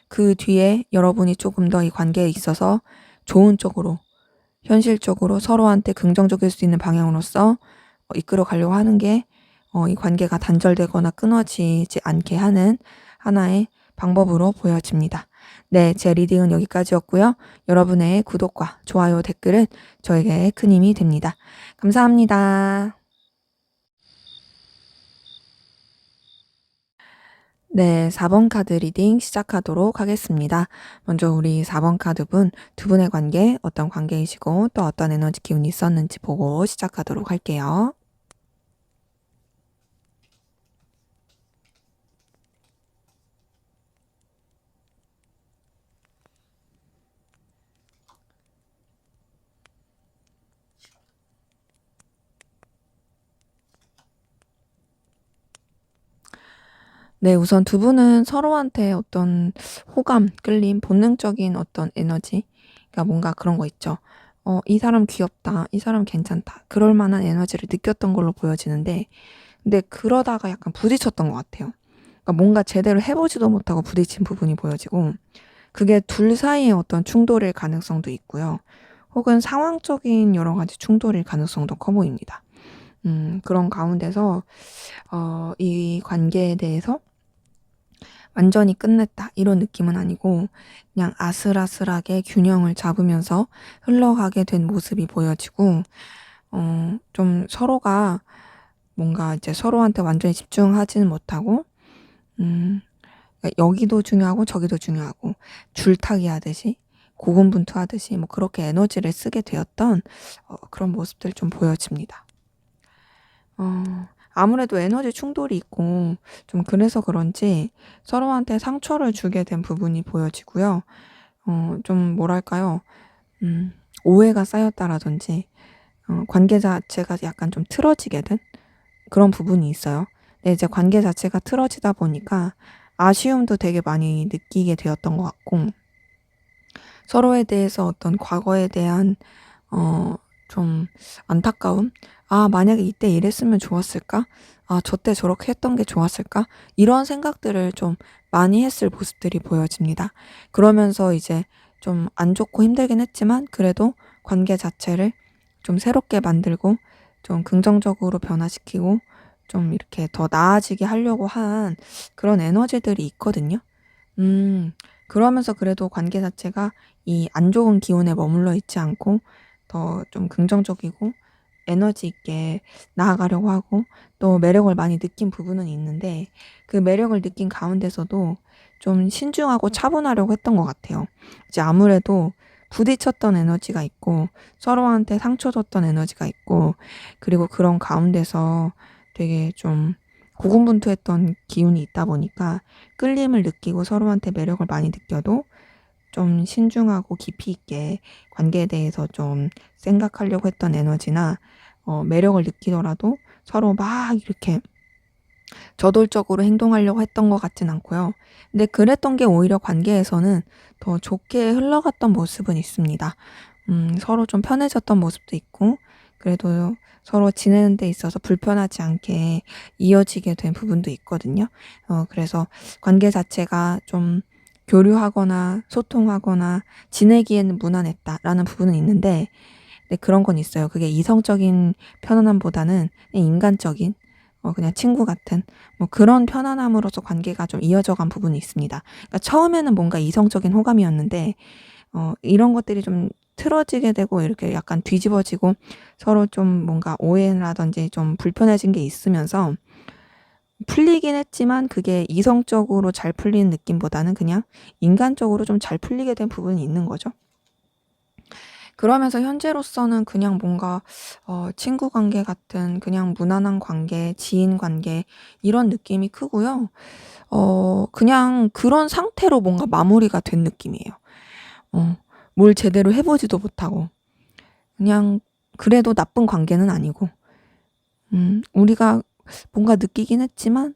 그 뒤에 여러분이 조금 더 이 관계에 있어서 좋은 쪽으로, 현실적으로 서로한테 긍정적일 수 있는 방향으로서 이끌어 가려고 하는 게 이 관계가 단절되거나 끊어지지 않게 하는 하나의 방법으로 보여집니다. 네, 제 리딩은 여기까지였고요. 여러분의 구독과 좋아요, 댓글은 저에게 큰 힘이 됩니다. 감사합니다. 네, 4번 카드 리딩 시작하도록 하겠습니다. 먼저 우리 4번 카드분, 두 분의 관계, 어떤 관계이시고 또 어떤 에너지 기운이 있었는지 보고 시작하도록 할게요. 네, 우선 두 분은 서로한테 어떤 호감, 끌림, 본능적인 어떤 에너지, 그러니까 뭔가 그런 거 있죠. 이 사람 귀엽다, 이 사람 괜찮다, 그럴 만한 에너지를 느꼈던 걸로 보여지는데, 근데 그러다가 약간 부딪혔던 것 같아요. 그러니까 뭔가 제대로 해보지도 못하고 부딪힌 부분이 보여지고, 그게 둘 사이의 어떤 충돌일 가능성도 있고요. 혹은 상황적인 여러 가지 충돌일 가능성도 커 보입니다. 그런 가운데서 이 관계에 대해서 완전히 끝냈다 이런 느낌은 아니고 그냥 아슬아슬하게 균형을 잡으면서 흘러가게 된 모습이 보여지고, 좀 서로가 뭔가 이제 서로한테 완전히 집중하지는 못하고, 그러니까 여기도 중요하고 저기도 중요하고 줄타기 하듯이 고군분투하듯이 뭐 그렇게 에너지를 쓰게 되었던 그런 모습들 좀 보여집니다. 아무래도 에너지 충돌이 있고 좀 그래서 그런지 서로한테 상처를 주게 된 부분이 보여지고요. 좀 뭐랄까요? 오해가 쌓였다라든지 관계 자체가 약간 좀 틀어지게 된 그런 부분이 있어요. 근데 이제 관계 자체가 틀어지다 보니까 아쉬움도 되게 많이 느끼게 되었던 것 같고, 서로에 대해서 어떤 과거에 대한 좀 안타까움? '아 만약에 이때 이랬으면 좋았을까? 아 저때 저렇게 했던 게 좋았을까?' 이런 생각들을 좀 많이 했을 모습들이 보여집니다. 그러면서 이제 좀 안 좋고 힘들긴 했지만 그래도 관계 자체를 좀 새롭게 만들고 좀 긍정적으로 변화시키고 좀 이렇게 더 나아지게 하려고 한 그런 에너지들이 있거든요. 음. 그러면서 그래도 관계 자체가 이 안 좋은 기운에 머물러 있지 않고 더 좀 긍정적이고 에너지 있게 나아가려고 하고 또 매력을 많이 느낀 부분은 있는데, 그 매력을 느낀 가운데서도 좀 신중하고 차분하려고 했던 것 같아요. 이제 아무래도 부딪혔던 에너지가 있고 서로한테 상처 줬던 에너지가 있고, 그리고 그런 가운데서 되게 좀 고군분투했던 기운이 있다 보니까 끌림을 느끼고 서로한테 매력을 많이 느껴도 좀 신중하고 깊이 있게 관계에 대해서 좀 생각하려고 했던 에너지나 매력을 느끼더라도 서로 막 이렇게 저돌적으로 행동하려고 했던 것 같진 않고요. 근데 그랬던 게 오히려 관계에서는 더 좋게 흘러갔던 모습은 있습니다. 서로 좀 편해졌던 모습도 있고, 그래도 서로 지내는 데 있어서 불편하지 않게 이어지게 된 부분도 있거든요. 그래서 관계 자체가 좀 교류하거나 소통하거나 지내기에는 무난했다라는 부분은 있는데, 근데 그런 건 있어요. 그게 이성적인 편안함보다는 그냥 인간적인 그냥 친구 같은 뭐 그런 편안함으로서 관계가 좀 이어져 간 부분이 있습니다. 그러니까 처음에는 뭔가 이성적인 호감이었는데 이런 것들이 좀 틀어지게 되고 이렇게 약간 뒤집어지고 서로 좀 뭔가 오해라든지 좀 불편해진 게 있으면서 풀리긴 했지만 그게 이성적으로 잘 풀리는 느낌보다는 그냥 인간적으로 좀 잘 풀리게 된 부분이 있는 거죠. 그러면서 현재로서는 그냥 뭔가 친구 관계 같은 그냥 무난한 관계, 지인 관계 이런 느낌이 크고요. 그냥 그런 상태로 뭔가 마무리가 된 느낌이에요. 어, 뭘 제대로 해보지도 못하고 그냥 그래도 나쁜 관계는 아니고 우리가 뭔가 느끼긴 했지만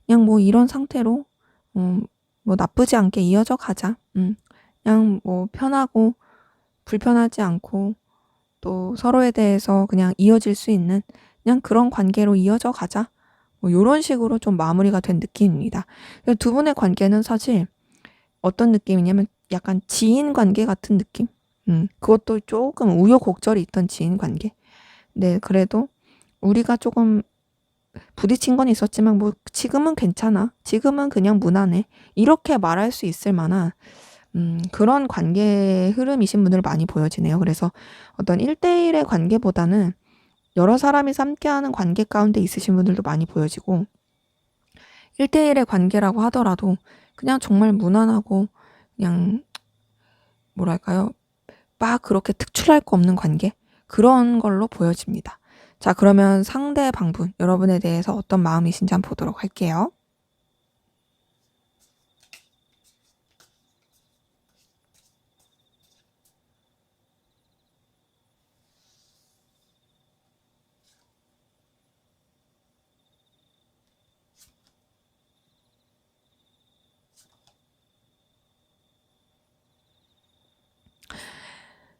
그냥 뭐 이런 상태로 뭐 나쁘지 않게 이어져 가자. 그냥 뭐 편하고 불편하지 않고 또 서로에 대해서 그냥 이어질 수 있는 그냥 그런 관계로 이어져 가자. 뭐 요런 식으로 좀 마무리가 된 느낌입니다. 두 분의 관계는 사실 어떤 느낌이냐면 약간 지인 관계 같은 느낌? 그것도 조금 우여곡절이 있던 지인 관계. 네, 그래도 우리가 조금 부딪힌 건 있었지만 뭐 지금은 괜찮아. 지금은 그냥 무난해. 이렇게 말할 수 있을 만한 그런 관계 흐름이신 분들 많이 보여지네요. 그래서 어떤 1대1의 관계보다는 여러 사람이 함께하는 관계 가운데 있으신 분들도 많이 보여지고 1대1의 관계라고 하더라도 그냥 정말 무난하고 그냥 뭐랄까요? 막 그렇게 특출할 거 없는 관계? 그런 걸로 보여집니다. 자, 그러면 상대방분 여러분에 대해서 어떤 마음이신지 한번 보도록 할게요.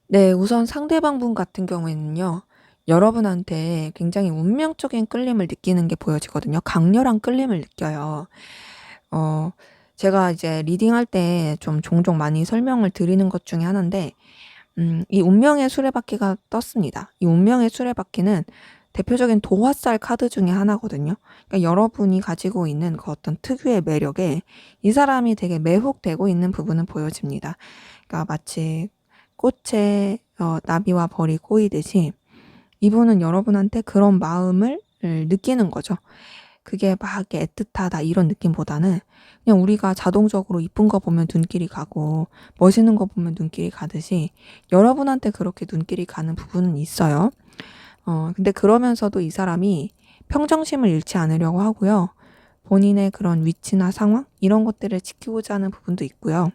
네, 우선 상대방분 같은 경우에는요. 여러분한테 굉장히 운명적인 끌림을 느끼는 게 보여지거든요. 강렬한 끌림을 느껴요. 어, 제가 이제 리딩할 때 좀 종종 많이 설명을 드리는 것 중에 하나인데, 이 운명의 수레바퀴가 떴습니다. 이 운명의 수레바퀴는 대표적인 도화살 카드 중에 하나거든요. 그러니까 여러분이 가지고 있는 그 어떤 특유의 매력에 이 사람이 되게 매혹되고 있는 부분은 보여집니다. 그러니까 마치 꽃에 나비와 벌이 꼬이듯이 이분은 여러분한테 그런 마음을 느끼는 거죠. 그게 막 이렇게 애틋하다 이런 느낌보다는 그냥 우리가 자동적으로 이쁜 거 보면 눈길이 가고 멋있는 거 보면 눈길이 가듯이 여러분한테 그렇게 눈길이 가는 부분은 있어요. 근데 그러면서도 이 사람이 평정심을 잃지 않으려고 하고요. 본인의 그런 위치나 상황 이런 것들을 지키고자 하는 부분도 있고요.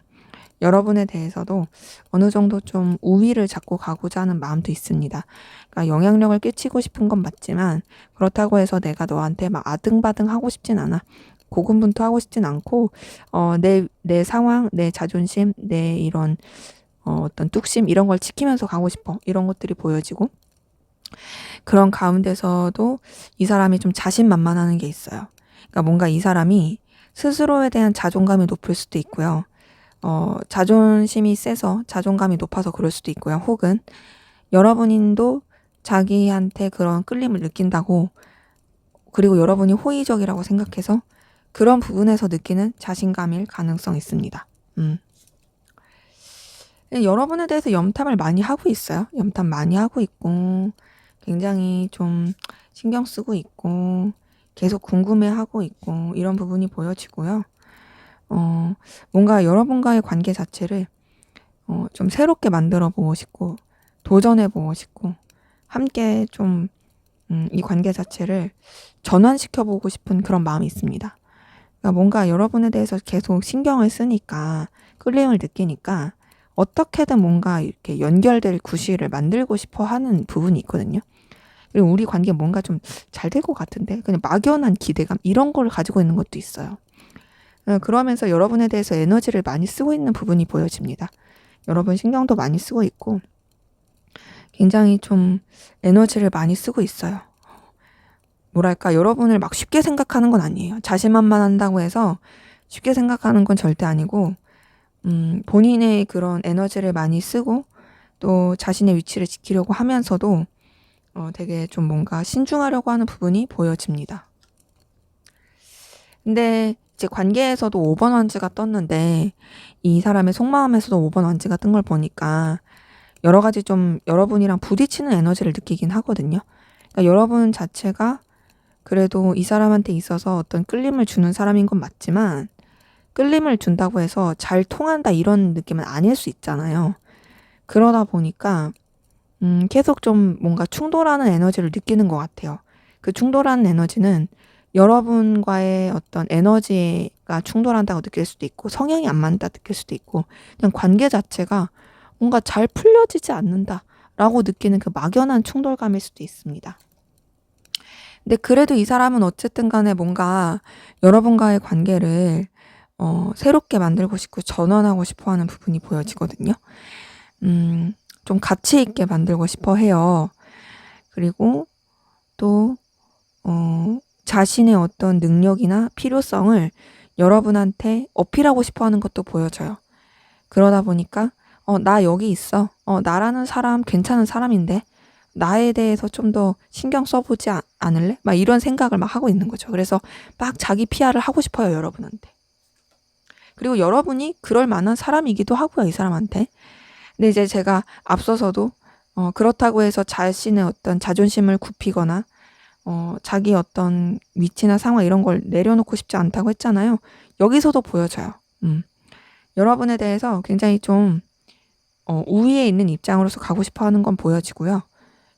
여러분에 대해서도 어느 정도 좀 우위를 잡고 가고자 하는 마음도 있습니다. 그러니까 영향력을 끼치고 싶은 건 맞지만 그렇다고 해서 내가 너한테 막 아등바등 하고 싶진 않아. 고군분투하고 싶진 않고 내 상황, 내 자존심, 내 이런 어떤 뚝심 이런 걸 지키면서 가고 싶어. 이런 것들이 보여지고 그런 가운데서도 이 사람이 좀 자신만만하는 게 있어요. 그러니까 뭔가 이 사람이 스스로에 대한 자존감이 높을 수도 있고요. 자존심이 세서 자존감이 높아서 그럴 수도 있고요. 혹은 여러분도 자기한테 그런 끌림을 느낀다고 그리고 여러분이 호의적이라고 생각해서 그런 부분에서 느끼는 자신감일 가능성이 있습니다. 여러분에 대해서 염탐을 많이 하고 있어요. 염탐 많이 하고 있고 굉장히 좀 신경 쓰고 있고 계속 궁금해하고 있고 이런 부분이 보여지고요. 뭔가 여러분과의 관계 자체를 좀 새롭게 만들어 보고 싶고 도전해 보고 싶고 함께 좀 이 관계 자체를 전환시켜 보고 싶은 그런 마음이 있습니다. 그러니까 뭔가 여러분에 대해서 계속 신경을 쓰니까 끌림을 느끼니까 어떻게든 뭔가 이렇게 연결될 구실을 만들고 싶어 하는 부분이 있거든요. 그리고 우리 관계 뭔가 좀 잘 될 것 같은데 그냥 막연한 기대감 이런 걸 가지고 있는 것도 있어요. 그러면서 여러분에 대해서 에너지를 많이 쓰고 있는 부분이 보여집니다. 여러분 신경도 많이 쓰고 있고 굉장히 좀 에너지를 많이 쓰고 있어요. 뭐랄까 여러분을 막 쉽게 생각하는 건 아니에요. 자신만만한다고 해서 쉽게 생각하는 건 절대 아니고 본인의 그런 에너지를 많이 쓰고 또 자신의 위치를 지키려고 하면서도 되게 좀 뭔가 신중하려고 하는 부분이 보여집니다. 근데 이제 관계에서도 5번 완즈가 떴는데 이 사람의 속마음에서도 5번 완즈가 뜬 걸 보니까 여러 가지 좀 여러분이랑 부딪히는 에너지를 느끼긴 하거든요. 그러니까 여러분 자체가 그래도 이 사람한테 있어서 어떤 끌림을 주는 사람인 건 맞지만 끌림을 준다고 해서 잘 통한다 이런 느낌은 아닐 수 있잖아요. 그러다 보니까 계속 좀 뭔가 충돌하는 에너지를 느끼는 것 같아요. 그 충돌하는 에너지는 여러분과의 어떤 에너지가 충돌한다고 느낄 수도 있고 성향이 안 맞는다 느낄 수도 있고 그냥 관계 자체가 뭔가 잘 풀려지지 않는다라고 느끼는 그 막연한 충돌감일 수도 있습니다. 근데 그래도 이 사람은 어쨌든 간에 뭔가 여러분과의 관계를 새롭게 만들고 싶고 전환하고 싶어 하는 부분이 보여지거든요. 좀 가치 있게 만들고 싶어 해요. 그리고 또 자신의 어떤 능력이나 필요성을 여러분한테 어필하고 싶어 하는 것도 보여져요. 그러다 보니까 나 여기 있어. 나라는 사람 괜찮은 사람인데 나에 대해서 좀 더 신경 써보지 않을래? 막 이런 생각을 막 하고 있는 거죠. 그래서 막 자기 PR을 하고 싶어요, 여러분한테. 그리고 여러분이 그럴 만한 사람이기도 하고요, 이 사람한테. 근데 이제 제가 앞서서도 그렇다고 해서 자신의 어떤 자존심을 굽히거나 자기 어떤 위치나 상황 이런 걸 내려놓고 싶지 않다고 했잖아요. 여기서도 보여져요. 여러분에 대해서 굉장히 좀 우위에 있는 입장으로서 가고 싶어 하는 건 보여지고요.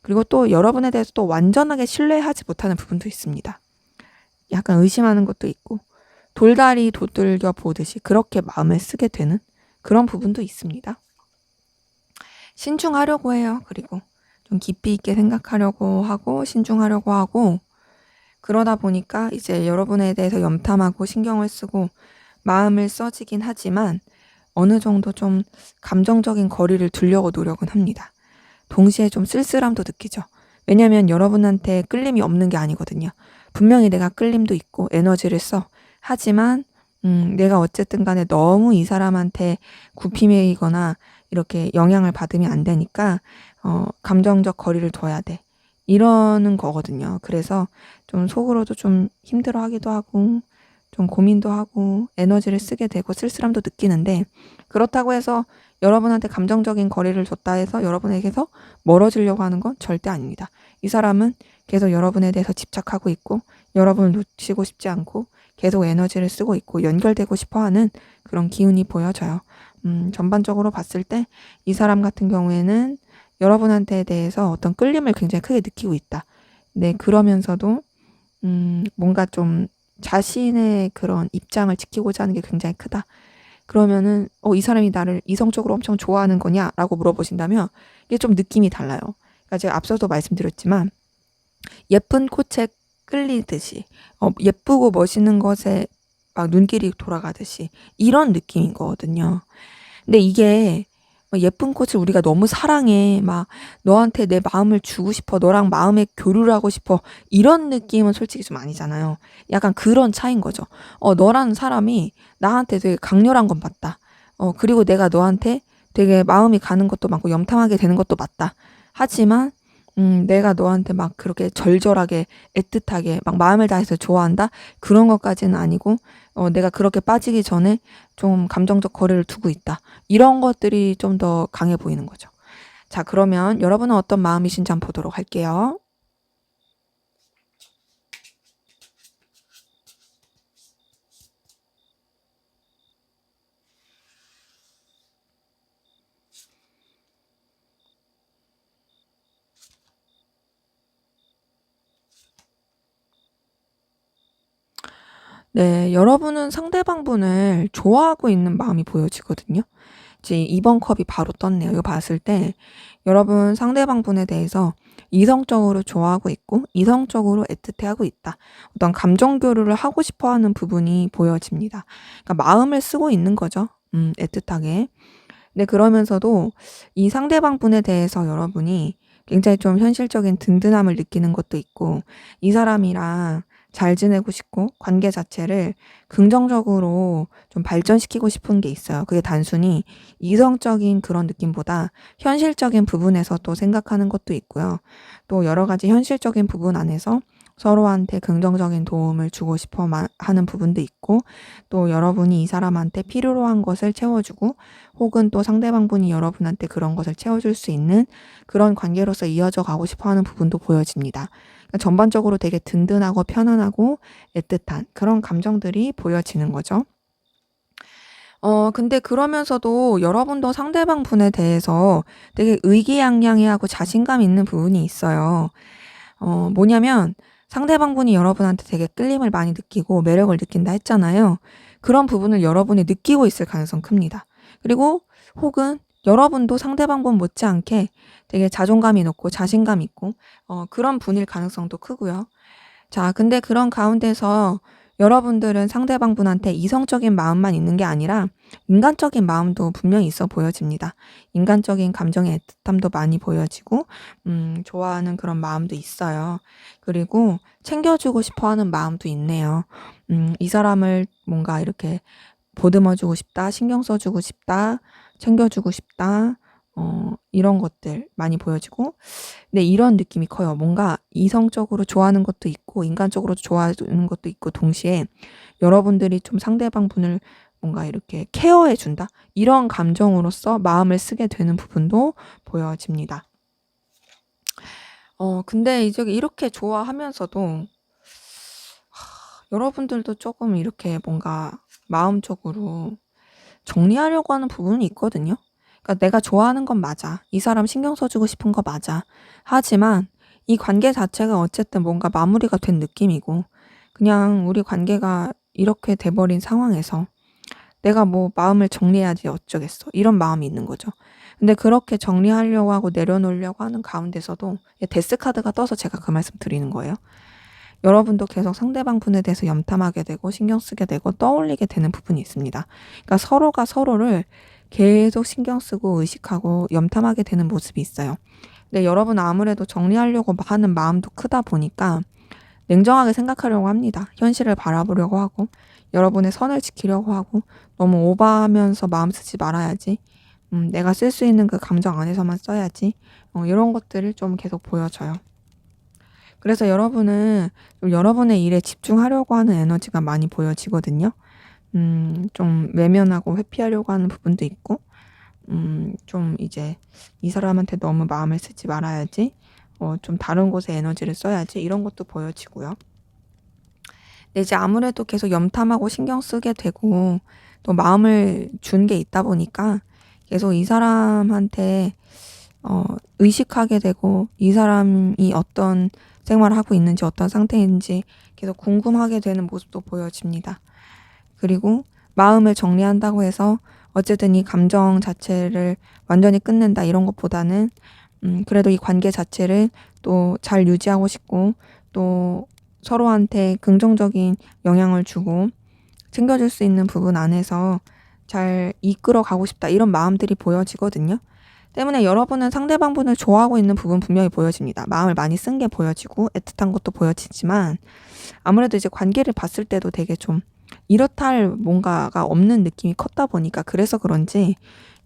그리고 또 여러분에 대해서 또 완전하게 신뢰하지 못하는 부분도 있습니다. 약간 의심하는 것도 있고 돌다리 도들겨 보듯이 그렇게 마음을 쓰게 되는 그런 부분도 있습니다. 신중하려고 해요. 그리고 좀 깊이 있게 생각하려고 하고 신중하려고 하고 그러다 보니까 이제 여러분에 대해서 염탐하고 신경을 쓰고 마음을 써지긴 하지만 어느 정도 좀 감정적인 거리를 두려고 노력은 합니다. 동시에 좀 쓸쓸함도 느끼죠. 왜냐면 여러분한테 끌림이 없는 게 아니거든요. 분명히 내가 끌림도 있고 에너지를 써. 하지만 내가 어쨌든 간에 너무 이 사람한테 굽히매이거나 이렇게 영향을 받으면 안 되니까 감정적 거리를 둬야 돼. 이러는 거거든요. 그래서 좀 속으로도 좀 힘들어하기도 하고 좀 고민도 하고 에너지를 쓰게 되고 쓸쓸함도 느끼는데 그렇다고 해서 여러분한테 감정적인 거리를 뒀다 해서 여러분에게서 멀어지려고 하는 건 절대 아닙니다. 이 사람은 계속 여러분에 대해서 집착하고 있고 여러분을 놓치고 싶지 않고 계속 에너지를 쓰고 있고 연결되고 싶어하는 그런 기운이 보여져요. 전반적으로 봤을 때 이 사람 같은 경우에는 여러분한테 대해서 어떤 끌림을 굉장히 크게 느끼고 있다. 네, 그러면서도 뭔가 좀 자신의 그런 입장을 지키고자 하는 게 굉장히 크다. 그러면은 이 사람이 나를 이성적으로 엄청 좋아하는 거냐라고 물어보신다면 이게 좀 느낌이 달라요. 그러니까 제가 앞서도 말씀드렸지만 예쁜 꽃에 끌리듯이 예쁘고 멋있는 것에 막 눈길이 돌아가듯이 이런 느낌인 거거든요. 근데 이게 예쁜 꽃을 우리가 너무 사랑해. 막 너한테 내 마음을 주고 싶어. 너랑 마음의 교류를 하고 싶어. 이런 느낌은 솔직히 좀 아니잖아요. 약간 그런 차이인 거죠. 너라는 사람이 나한테 되게 강렬한 건 맞다. 그리고 내가 너한테 되게 마음이 가는 것도 많고 염탐하게 되는 것도 맞다. 하지만 내가 너한테 막 그렇게 절절하게 애틋하게 막 마음을 다해서 좋아한다? 그런 것까지는 아니고 내가 그렇게 빠지기 전에 좀 감정적 거리를 두고 있다. 이런 것들이 좀 더 강해 보이는 거죠. 자, 그러면 여러분은 어떤 마음이신지 한번 보도록 할게요. 네, 여러분은 상대방분을 좋아하고 있는 마음이 보여지거든요. 이제 2번 컵이 바로 떴네요. 이거 봤을 때 여러분 상대방분에 대해서 이성적으로 좋아하고 있고 이성적으로 애틋해하고 있다. 어떤 감정 교류를 하고 싶어 하는 부분이 보여집니다. 그러니까 마음을 쓰고 있는 거죠. 애틋하게. 근데 그러면서도 이 상대방분에 대해서 여러분이 굉장히 좀 현실적인 든든함을 느끼는 것도 있고 이 사람이랑 잘 지내고 싶고 관계 자체를 긍정적으로 좀 발전시키고 싶은 게 있어요. 그게 단순히 이성적인 그런 느낌보다 현실적인 부분에서 또 생각하는 것도 있고요. 또 여러 가지 현실적인 부분 안에서 서로한테 긍정적인 도움을 주고 싶어 하는 부분도 있고 또 여러분이 이 사람한테 필요로 한 것을 채워주고 혹은 또 상대방분이 여러분한테 그런 것을 채워줄 수 있는 그런 관계로서 이어져 가고 싶어 하는 부분도 보여집니다. 그러니까 전반적으로 되게 든든하고 편안하고 애틋한 그런 감정들이 보여지는 거죠. 근데 그러면서도 여러분도 상대방 분에 대해서 되게 의기양양해하고 자신감 있는 부분이 있어요. 뭐냐면 상대방 분이 여러분한테 되게 끌림을 많이 느끼고 매력을 느낀다 했잖아요. 그런 부분을 여러분이 느끼고 있을 가능성 큽니다. 그리고 혹은 여러분도 상대방 분 못지않게 되게 자존감이 높고 자신감 있고 그런 분일 가능성도 크고요. 자, 근데 그런 가운데서 여러분들은 상대방 분한테 이성적인 마음만 있는 게 아니라 인간적인 마음도 분명히 있어 보여집니다. 인간적인 감정의 애틋함도 많이 보여지고, 좋아하는 그런 마음도 있어요. 그리고 챙겨주고 싶어 하는 마음도 있네요. 이 사람을 뭔가 이렇게 보듬어주고 싶다, 신경 써주고 싶다, 챙겨주고 싶다, 이런 것들 많이 보여지고, 근데 이런 느낌이 커요. 뭔가 이성적으로 좋아하는 것도 있고, 인간적으로 좋아하는 것도 있고, 동시에 여러분들이 좀 상대방 분을 뭔가 이렇게 케어해준다? 이런 감정으로서 마음을 쓰게 되는 부분도 보여집니다. 근데 이제 이렇게 좋아하면서도, 여러분들도 조금 이렇게 뭔가 마음적으로 정리하려고 하는 부분이 있거든요. 그러니까 내가 좋아하는 건 맞아. 이 사람 신경 써주고 싶은 거 맞아. 하지만 이 관계 자체가 어쨌든 뭔가 마무리가 된 느낌이고, 그냥 우리 관계가 이렇게 돼버린 상황에서 내가 뭐 마음을 정리해야지 어쩌겠어. 이런 마음이 있는 거죠. 근데 그렇게 정리하려고 하고 내려놓으려고 하는 가운데서도 데스카드가 떠서 제가 그 말씀 드리는 거예요. 여러분도 계속 상대방 분에 대해서 염탐하게 되고 신경 쓰게 되고 떠올리게 되는 부분이 있습니다. 그러니까 서로가 서로를 계속 신경 쓰고 의식하고 염탐하게 되는 모습이 있어요. 근데 여러분 아무래도 정리하려고 하는 마음도 크다 보니까 냉정하게 생각하려고 합니다. 현실을 바라보려고 하고 여러분의 선을 지키려고 하고 너무 오버하면서 마음 쓰지 말아야지. 내가 쓸 수 있는 그 감정 안에서만 써야지. 이런 것들을 좀 계속 보여줘요. 그래서 여러분은 좀 여러분의 일에 집중하려고 하는 에너지가 많이 보여지거든요. 좀 외면하고 회피하려고 하는 부분도 있고, 좀 이제 이 사람한테 너무 마음을 쓰지 말아야지, 좀 다른 곳에 에너지를 써야지, 이런 것도 보여지고요. 근데 이제 아무래도 계속 염탐하고 신경 쓰게 되고, 또 마음을 준 게 있다 보니까 계속 이 사람한테 의식하게 되고, 이 사람이 어떤 생활을 하고 있는지 어떤 상태인지 계속 궁금하게 되는 모습도 보여집니다. 그리고 마음을 정리한다고 해서 어쨌든 이 감정 자체를 완전히 끝낸다 이런 것보다는 그래도 이 관계 자체를 또 잘 유지하고 싶고 또 서로한테 긍정적인 영향을 주고 챙겨줄 수 있는 부분 안에서 잘 이끌어 가고 싶다 이런 마음들이 보여지거든요. 때문에 여러분은 상대방 분을 좋아하고 있는 부분 분명히 보여집니다. 마음을 많이 쓴 게 보여지고 애틋한 것도 보여지지만 아무래도 이제 관계를 봤을 때도 되게 좀 이렇다 할 뭔가가 없는 느낌이 컸다 보니까 그래서 그런지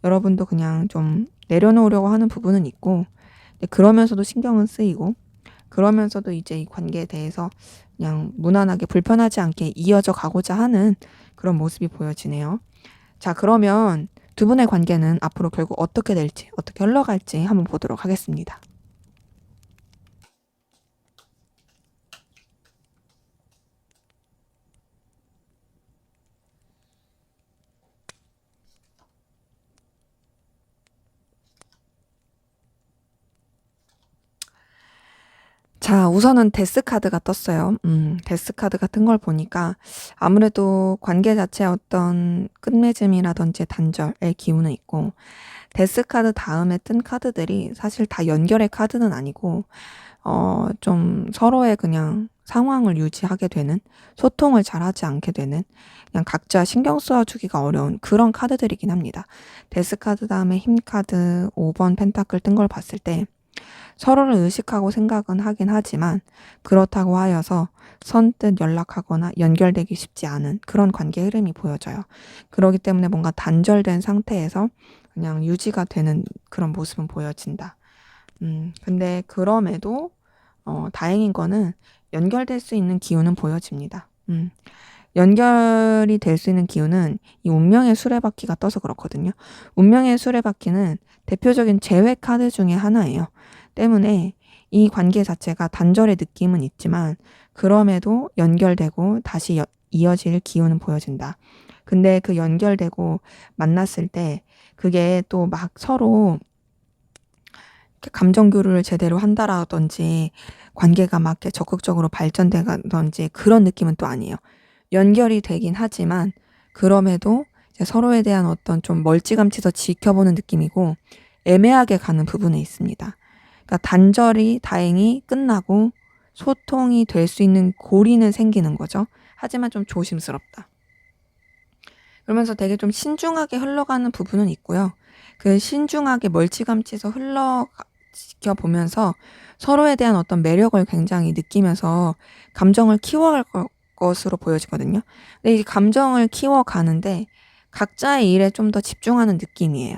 여러분도 그냥 좀 내려놓으려고 하는 부분은 있고 그러면서도 신경은 쓰이고 그러면서도 이제 이 관계에 대해서 그냥 무난하게 불편하지 않게 이어져 가고자 하는 그런 모습이 보여지네요. 자, 그러면 두 분의 관계는 앞으로 결국 어떻게 될지, 어떻게 흘러갈지 한번 보도록 하겠습니다. 자, 우선은 데스카드가 떴어요. 데스카드 같은 걸 보니까 아무래도 관계 자체에 어떤 끝맺음이라든지 단절의 기운은 있고 데스카드 다음에 뜬 카드들이 사실 다 연결의 카드는 아니고 좀 서로의 그냥 상황을 유지하게 되는 소통을 잘하지 않게 되는 그냥 각자 신경 써주기가 어려운 그런 카드들이긴 합니다. 데스카드 다음에 힘카드 5번 펜타클 뜬 걸 봤을 때 서로를 의식하고 생각은 하긴 하지만 그렇다고 하여서 선뜻 연락하거나 연결되기 쉽지 않은 그런 관계 흐름이 보여져요. 그렇기 때문에 뭔가 단절된 상태에서 그냥 유지가 되는 그런 모습은 보여진다. 근데 그럼에도 다행인 거는 연결될 수 있는 기운은 보여집니다. 연결이 될 수 있는 기운은 이 운명의 수레바퀴가 떠서 그렇거든요. 운명의 수레바퀴는 대표적인 재회 카드 중에 하나예요. 때문에 이 관계 자체가 단절의 느낌은 있지만 그럼에도 연결되고 다시 이어질 기운은 보여진다. 근데 그 연결되고 만났을 때 그게 또 막 서로 이렇게 감정 교류를 제대로 한다라든지 관계가 막 이렇게 적극적으로 발전되던지 그런 느낌은 또 아니에요. 연결이 되긴 하지만 그럼에도 이제 서로에 대한 어떤 좀 멀찌감치 지켜보는 느낌이고 애매하게 가는 부분에 있습니다. 그러니까 단절이 다행히 끝나고 소통이 될 수 있는 고리는 생기는 거죠. 하지만 좀 조심스럽다. 그러면서 되게 좀 신중하게 흘러가는 부분은 있고요. 그 신중하게 멀찌감치해서 지켜보면서 서로에 대한 어떤 매력을 굉장히 느끼면서 감정을 키워갈 것으로 보여지거든요. 근데 이 감정을 키워가는데 각자의 일에 좀 더 집중하는 느낌이에요.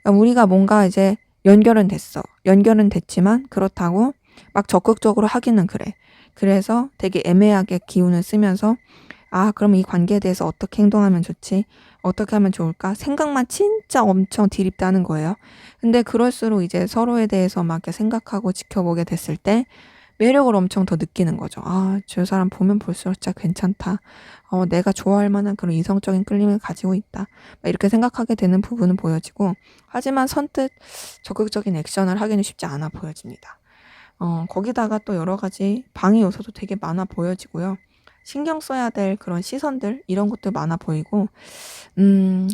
그러니까 우리가 뭔가 이제 연결은 됐어. 연결은 됐지만 그렇다고 막 적극적으로 하기는 그래. 그래서 되게 애매하게 기운을 쓰면서 그럼 이 관계에 대해서 어떻게 행동하면 좋지? 어떻게 하면 좋을까? 생각만 진짜 엄청 드립다는 거예요. 근데 그럴수록 이제 서로에 대해서 막 이렇게 생각하고 지켜보게 됐을 때 매력을 엄청 더 느끼는 거죠. 저 사람 보면 볼수록 진짜 괜찮다. 내가 좋아할 만한 그런 이성적인 끌림을 가지고 있다. 막 이렇게 생각하게 되는 부분은 보여지고, 하지만 선뜻 적극적인 액션을 하기는 쉽지 않아 보여집니다. 거기다가 또 여러 가지 방해 요소도 되게 많아 보여지고요. 신경 써야 될 그런 시선들 이런 것도 많아 보이고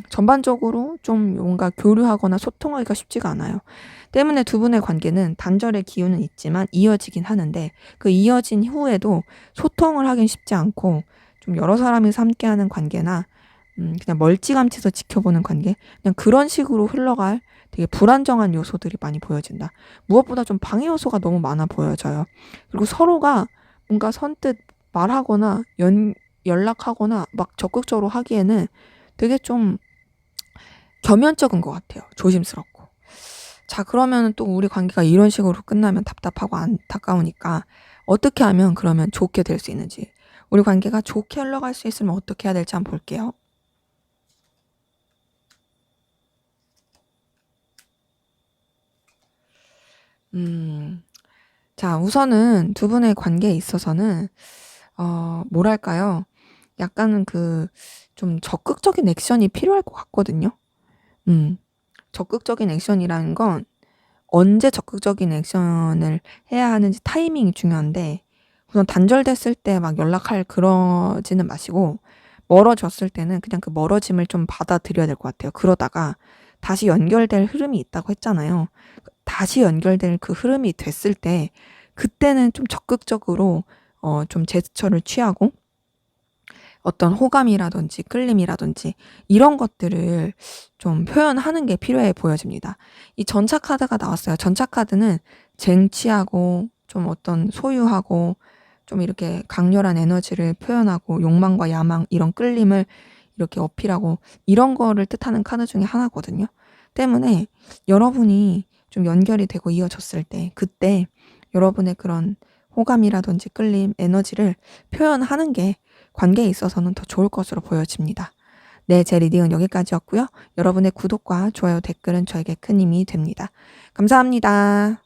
전반적으로 좀 뭔가 교류하거나 소통하기가 쉽지가 않아요. 때문에 두 분의 관계는 단절의 기운은 있지만 이어지긴 하는데 그 이어진 후에도 소통을 하긴 쉽지 않고 좀 여러 사람이서 함께하는 관계나 그냥 멀찌감치서 지켜보는 관계 그냥 그런 식으로 흘러갈 되게 불안정한 요소들이 많이 보여진다. 무엇보다 좀 방해 요소가 너무 많아 보여져요. 그리고 서로가 뭔가 선뜻 말하거나 연락하거나 막 적극적으로 하기에는 되게 좀 겸연쩍은 것 같아요. 조심스럽고. 자, 그러면 또 우리 관계가 이런 식으로 끝나면 답답하고 안타까우니까 어떻게 하면 그러면 좋게 될 수 있는지, 우리 관계가 좋게 흘러갈 수 있으면 어떻게 해야 될지 한번 볼게요. 자, 우선은 두 분의 관계에 있어서는 뭐랄까요? 약간은 좀 적극적인 액션이 필요할 것 같거든요. 적극적인 액션이라는 건 언제 적극적인 액션을 해야 하는지 타이밍이 중요한데 우선 단절됐을 때 막 연락할 그러지는 마시고 멀어졌을 때는 그냥 그 멀어짐을 좀 받아들여야 될 것 같아요. 그러다가 다시 연결될 흐름이 있다고 했잖아요. 다시 연결될 그 흐름이 됐을 때 그때는 좀 적극적으로 좀 제스처를 취하고 어떤 호감이라든지 끌림이라든지 이런 것들을 좀 표현하는 게 필요해 보여집니다. 이 전차 카드가 나왔어요. 전차 카드는 쟁취하고 좀 어떤 소유하고 좀 이렇게 강렬한 에너지를 표현하고 욕망과 야망 이런 끌림을 이렇게 어필하고 이런 거를 뜻하는 카드 중에 하나거든요. 때문에 여러분이 좀 연결이 되고 이어졌을 때 그때 여러분의 그런 호감이라든지 끌림, 에너지를 표현하는 게 관계에 있어서는 더 좋을 것으로 보여집니다. 네, 제 리딩은 여기까지였고요. 여러분의 구독과 좋아요, 댓글은 저에게 큰 힘이 됩니다. 감사합니다.